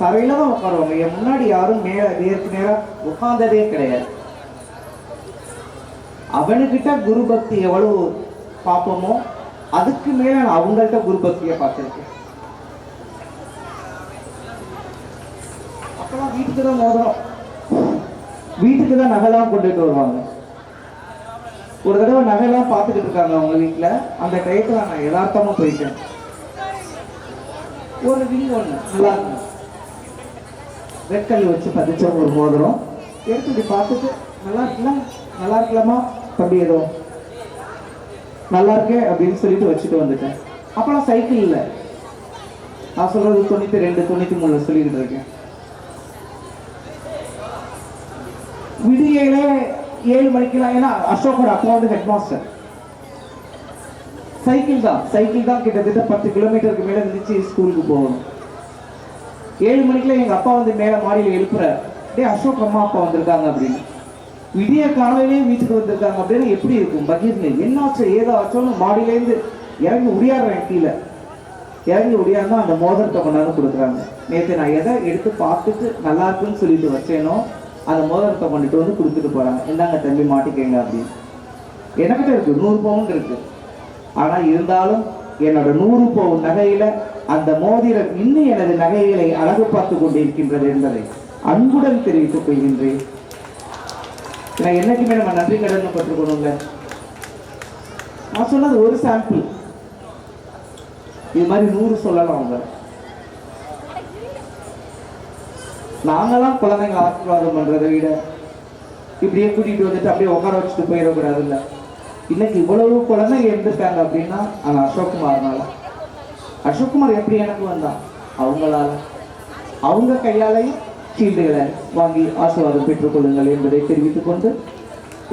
[SPEAKER 3] தரையில தான் உட்காருவாங்க. என் முன்னாடி யாரும் நேருக்கு நேரம் உட்கார்ந்ததே கிடையாது. அவனுக்கிட்ட குரு பக்தி எவ்வளவு பார்ப்போமோ அதுக்கு மேல நான் அவங்கள்ட்ட குரு பக்தியை பார்த்துருக்கேன். அப்பெல்லாம் வீட்டுக்கு தான் மோதிரம், வீட்டுக்கு தான் நகைலாம் கொண்டுட்டு வருவாங்க. ஒரு தடவை நகைலாம் பார்த்துக்கிட்டு இருக்காங்க அவங்க வீட்டில். அந்த டயத்துல நான் யதார்த்தமா போயிட்டேன். ஒரு ரிங் ஒன்று நல்லா இருக்கும், ரெட்கல் வச்சு பதிச்ச ஒரு மோதிரம் எடுத்து பார்த்துட்டு, நல்லா இருக்கலாம், நல்லா இருக்கலாமா தம்பி, ஏதோ நல்லா இருக்கே அப்படின்னு சொல்லிட்டு வச்சுட்டு வந்துட்டேன். அப்பெல்லாம் சைக்கிள் இல்லை, நான் சொல்றது 92 93 சொல்லிக்கிட்டு இருக்கேன். விடியல 7 மணிக்கெல்லாம், ஏன்னா அசோக்கோட அப்பா வந்து ஹெட் மாஸ்டர். சைக்கிள் தான் கிட்டத்தட்ட 10 கிலோமீட்டருக்கு மேல இருந்துச்சு ஸ்கூலுக்கு போகணும். 7 மணிக்கெல்லாம் எங்க அப்பா வந்து மேல மாடியில் எழுப்புற, டேய் அசோக் அம்மா அப்பா வந்திருக்காங்க அப்படின்னு. விடிய காலையிலே வீட்டுக்கு வந்திருக்காங்க அப்படின்னு எப்படி இருக்கும்? பகீர்னு என்னாச்சோ ஏதாச்சோன்னு மாடியிலேருந்து இறங்கி உடையாடுறேன். கீழே இறங்கி உடையாருந்தா அந்த மோதிரத்தை கொண்டாந்து கொடுக்குறாங்க. நேற்று நான் எதை எடுத்து பார்த்துட்டு நல்லா இருக்குன்னு சொல்லிட்டு வச்சேனோ அந்த மோதிரத்தை கொண்டுட்டு வந்து கொடுத்துட்டு போறாங்க. இந்தாங்க தம்பி மாட்டிக்கங்க அப்படின்னு. எனக்கிட்ட இருக்கு 100 பவுன் இருக்கு. ஆனா இருந்தாலும் என்னோட 100 பவுன் நகையில அந்த மோதிரம் இன்னும் எனது நகைகளை அழகு பார்த்து கொண்டிருக்கின்றது என்பதை அன்புடன் தெரிவித்துக் கொள்கின்றேன். நான் என்னைக்குமே நம்ம நன்றி கடன் பற்றுக்கணுங்க. நான் சொன்னது ஒரு சாம்பிள், இது மாதிரி 100 சொல்லலாம். அவங்க நாங்களாம் குழந்தைங்க ஆசீர்வாதம் பண்றதை விட இப்படியே கூட்டிட்டு வந்துட்டு அப்படியே உட்கார வச்சுட்டு போயிடக்கூடாது. இல்லை, இன்னைக்கு இவ்வளவு குழந்தைங்க இருந்திருக்காங்க அப்படின்னா அந்த அசோக்குமார்னால. அசோக்குமார் எப்படி எனக்கு வந்தான்? அவங்களால. அவங்க கையாலையும் சீல்டுகளை வாங்கி ஆசீர்வாதம் பெற்றுக் கொள்ளுங்கள் என்பதை தெரிவித்துக் கொண்டு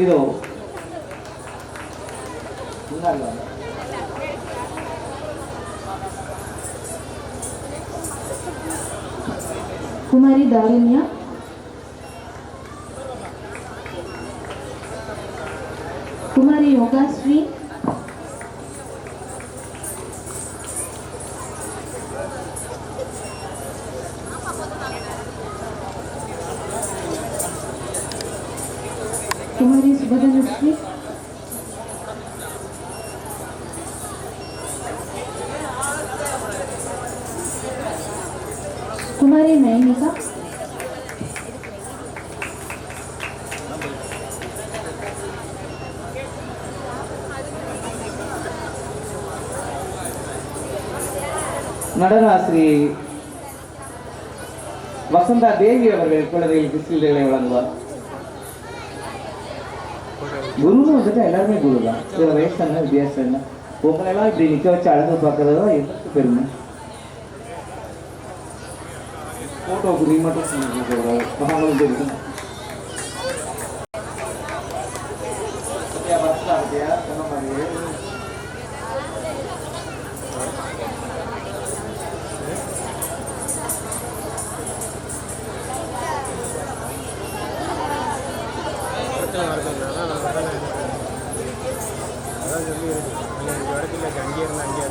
[SPEAKER 3] இதோ
[SPEAKER 1] குமாரி தாரிண்யா, குமாரி யோகாஸ்ரீ, குமாரி சுபதனுஸ்ரீ, குமாரி நயனிகா,
[SPEAKER 3] நடன ஆசிரியை வசந்தா தேவி அவர்கள் குழந்தைகளுக்கு சீல்டுகளை வழங்குவார். குருன்னு வந்துட்டு எல்லாருமே குரு தான். இதில் வயசு என்ன வித்தியாசம் என்ன? உங்களெல்லாம் இப்படி நிற்க வச்சு அழகு பார்க்கறது தான் எங்களுக்கு பெருமை. ஃபோட்டோவுக்கு நீ மட்டும் சொன்னீங்க தெரியும். சொன்ன மாதிரி
[SPEAKER 5] அதான் சொல்லி இங்கே வரதில்லை, அங்கேயே இருந்தால் அங்கேயே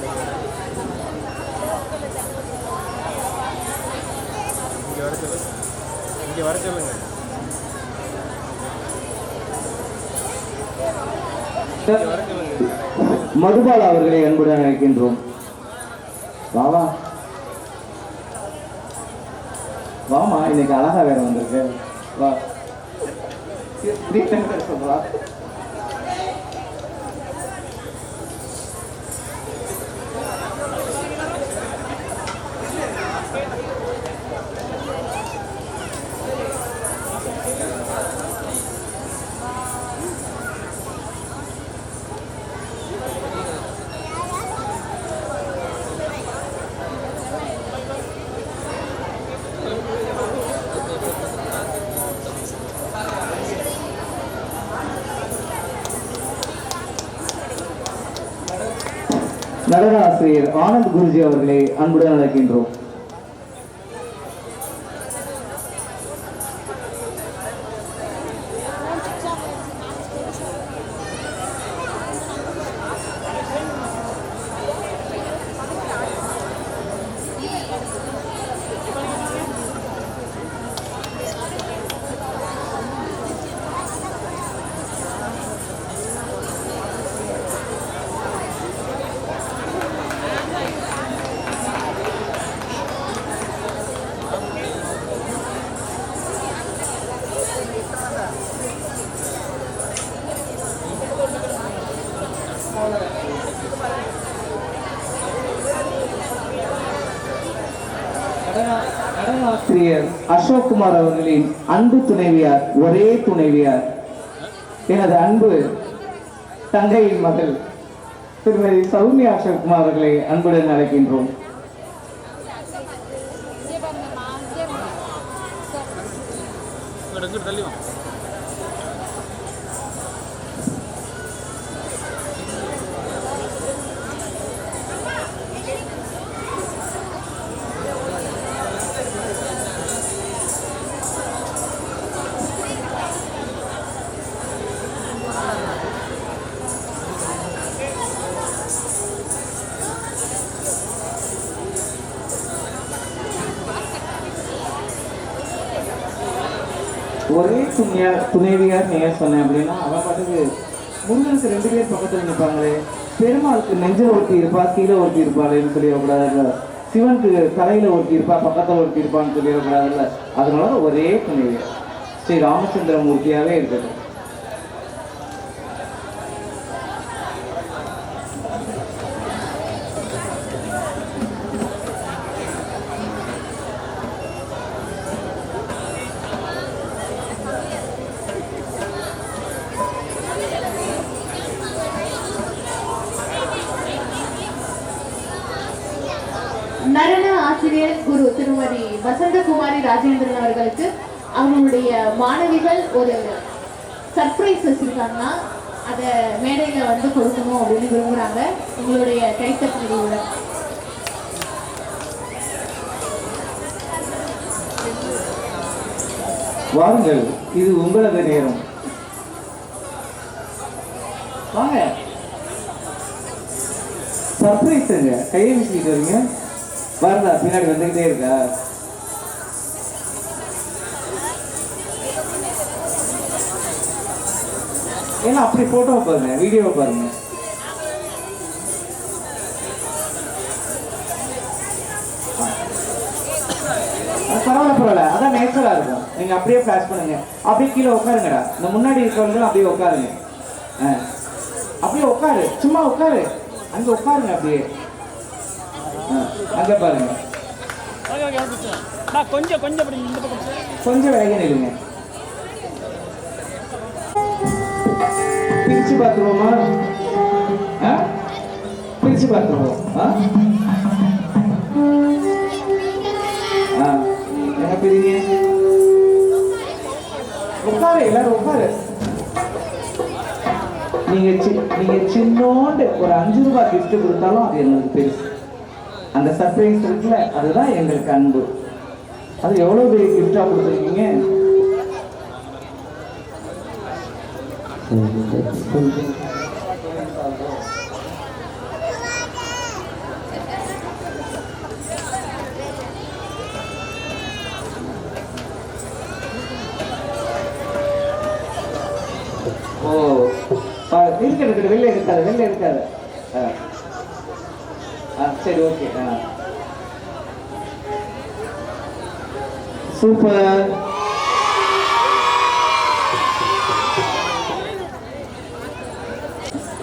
[SPEAKER 5] இங்கே வர சொல்லுங்க.
[SPEAKER 3] மதுபாலா அவர்களை அன்புடன் அழைக்கின்றோம். வாமா வாமா, இன்னைக்கு அழகா வேற வந்திருக்கு. வா சொல்றா. நடன ஆசிரியர் ஆனந்த் குருஜி அவர்களை அன்புடன் அழைக்கின்றோம். நடனாசிரியர் அசோக் குமார் அவர்களின் அன்பு துணைவியார், ஒரே துணைவியார், எனது அன்பு தங்கையின் மகள் திருமதி சௌமியா அசோக் குமார் அவர்களை அன்புடன் அழைக்கின்றோம். ஒரே துணைவியார் ஏன் சொன்னேன் அப்படின்னா அவன் பாட்டுக்கு முருகனுக்கு 2 பேர் பக்கத்தில் நிற்பாங்களே, பெருமாளுக்கு நெஞ்சில் ஒருத்தி இருப்பா கீழே ஒருத்தி இருப்பாளேன்னு சொல்லிடக்கூடாதுல்ல, சிவனுக்கு தலையில ஒருத்தி இருப்பா பக்கத்தில் ஒருத்தி இருப்பான்னு சொல்லிடக்கூடாதுல்ல, அதனால ஒரே துணைவியார் ஸ்ரீ ராமச்சந்திரமூர்த்தியாவே இருக்குது.
[SPEAKER 1] நடன ஆசிரியர் குரு திருமதி வசந்தகுமாரி ராஜேந்திரன் அவர்களுக்கு அவங்களுடைய மாணவிகள் ஒரு சர்ப்ரைஸ் வச்சிருக்காங்கன்னா அதை மேடையில வந்து கொடுக்கணும் அப்படின்னு விரும்புறாங்க. உங்களுடைய கைத்தட்டலோட
[SPEAKER 3] வாருங்கள், இது உங்களது நேரம். வாங்க, சர்ப்ரைஸுங்க. கையை வீசிக்கிட்டு வரீங்க, பாருங்க பின்னாடி வந்துகிட்டே இருக்கா. ஏன்னா அப்படி போட்டோ பாருங்க, வீடியோ பாருங்க. பரவாயில்ல, அதான் நேச்சுரலா இருக்கும். நீங்க அப்படியே ஃபிளாஷ் பண்ணுங்க. அப்படியே கீழே உட்காருங்கடா. இந்த முன்னாடி இருக்கிறவங்க அப்படியே உட்காருங்க. அப்படியே உட்காரு, சும்மா உட்காரு, அங்க உட்காருங்க. அப்படியே அங்க பாருங்க. கொஞ்சம் விலகி நில்லுங்க. பிரிச்சு பார்த்துருவோமா? பிரிச்சு பார்த்துருவோம். என்ன பிரிங்க? உட்காரு, எல்லாரும் உட்காரு. நீங்க சின்னோண்டு ஒரு 5 ரூபாய் கிஃப்ட் கொடுத்தாலும் அது எங்களுக்கு பெருசு. அந்த சர்ப்ரைஸ் இருக்குல்ல, அதுதான் எங்களுக்கு அன்பு. அது எவ்வளவு பெரிய கிஃப்டா கொடுத்துருக்கீங்க. இருக்கு, வெளில இருக்காது. சரி, ஓகே. சூப்பர்.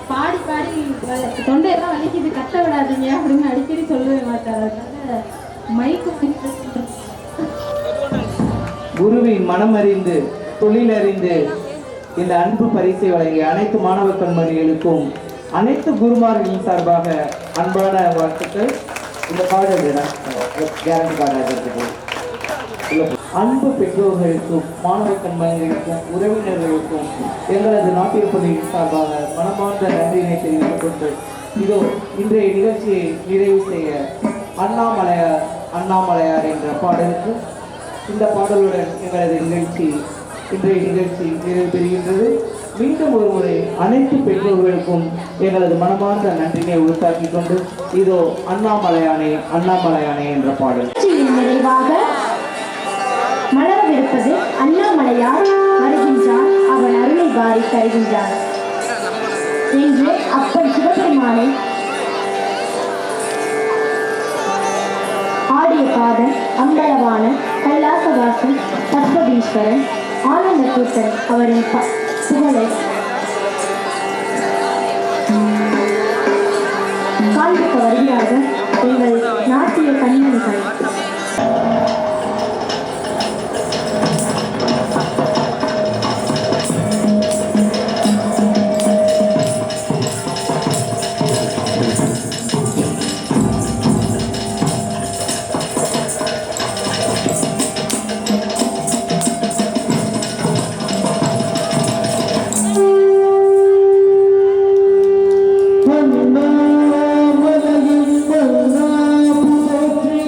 [SPEAKER 1] பாடி பாடி தொண்டையெல்லாம் வலிக்குது, கத்த விடாதீங்க அப்படின்னு அடிக்கடி சொல்லவே மாட்டார். அதனால மைக்கு
[SPEAKER 3] குருவின் மனம் அறிந்து தொழில் அறிந்து இந்த அன்பு பரிசை வழங்கிய அனைத்து மாணவ கண்மணிகளுக்கும் அனைத்து குருமார்களின் சார்பாக அன்பான வாழ்த்துக்கள். இந்த பாடல் கேரண்டி கார்டு அன்பு பெற்றோர்களுக்கும் மாணவ கண்மணிகளுக்கும் உறவினர்களுக்கும் எங்களது நாட்டியப்பள்ளியின் சார்பாக மனமார்ந்த நன்றியினை தெரிவித்துக் கொண்டு இதோ இன்றைய நிகழ்ச்சியை நிறைவு செய்ய அண்ணாமலையார் என்ற பாடலுக்கு இந்த பாடலுடன் எங்களது இன்றைய நிகழ்ச்சி நிறைவு பெறுகின்றது. மீண்டும் ஒரு முறை அனைத்து பெற்றோர்களுக்கும் எங்களது மனமார்ந்த நன்றினை உறுத்தாக்கிக் கொண்டு இதோ அண்ணாமலையானே என்ற பாடல்.
[SPEAKER 4] நிறைவாக மலரவிருப்பது அண்ணாமலையார் வருகின்றார், அவன் அருளை வாரி தருகின்றார் என்று அப்பன் சிவபெருமானை ஆடிய பாதன் அம்பலவான கைலாசவாசன் பத்மதீஸ்வரன் ஆனந்த கூத்தன் அவரின் புகழை காண்பிக்க வருகிறார்கள் எங்கள் நாட்டிய கண்மணிகள்.
[SPEAKER 3] வந்தா மலையின் வந்தா போற்றி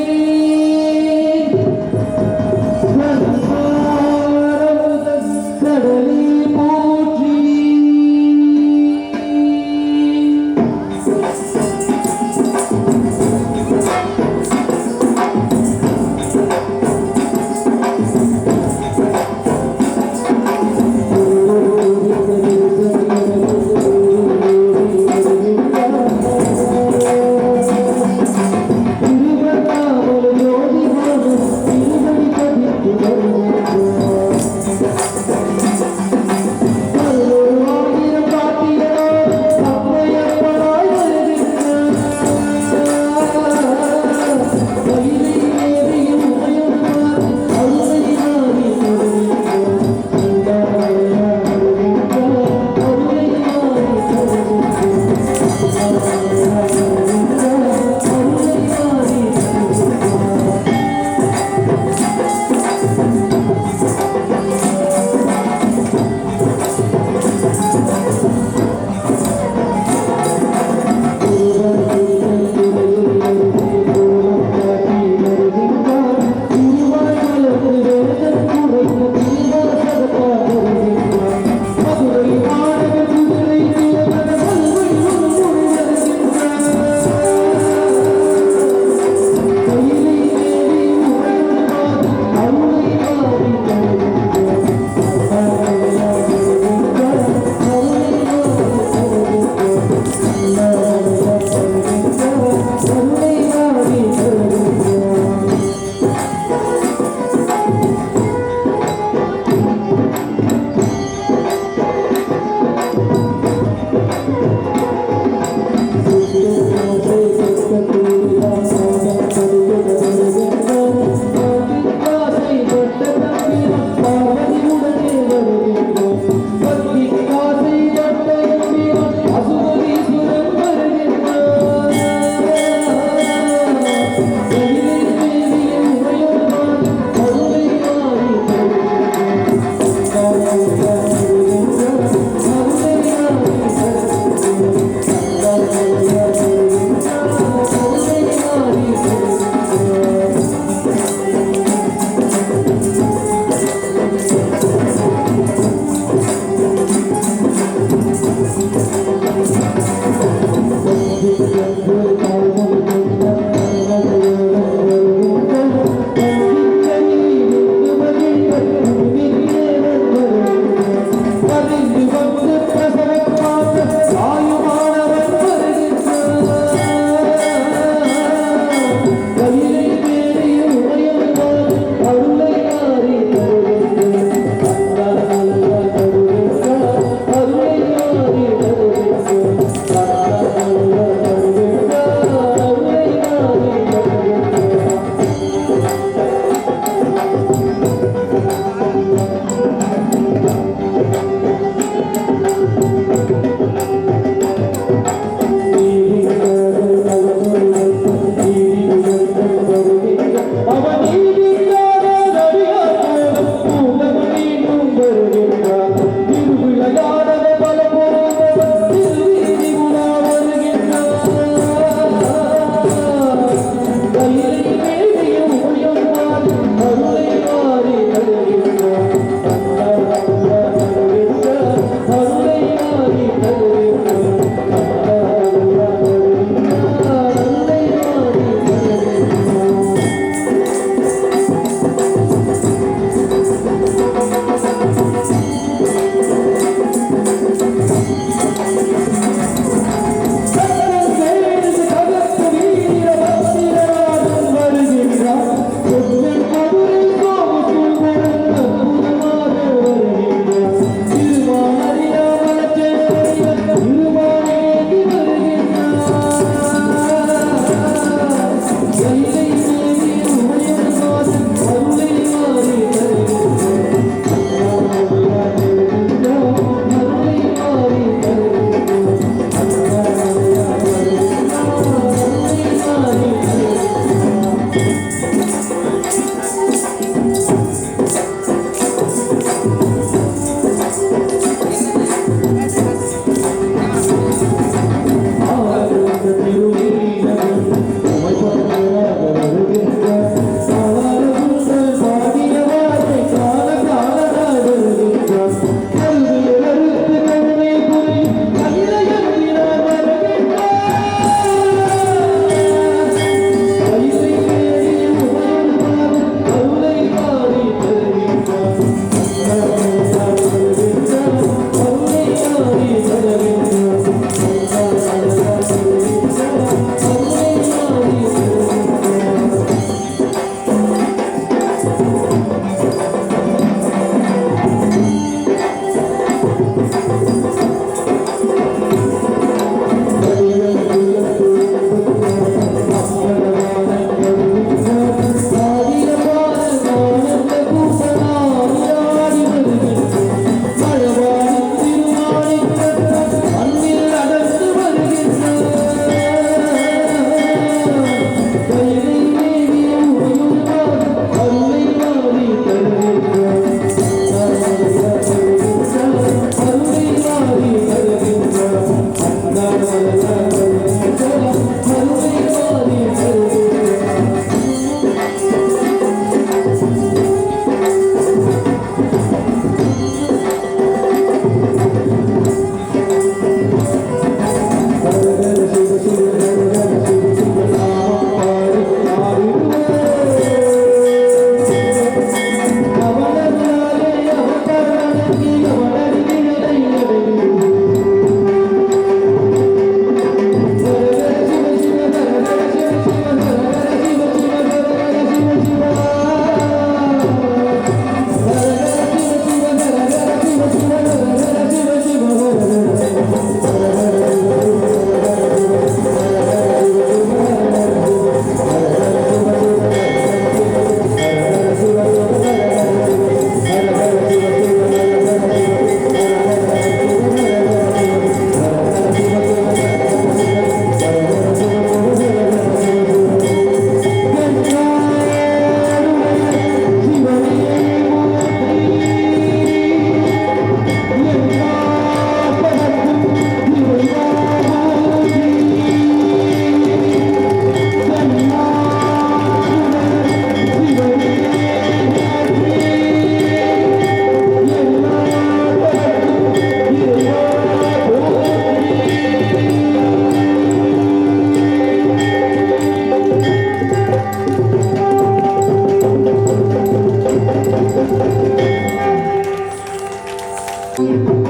[SPEAKER 4] Thank you.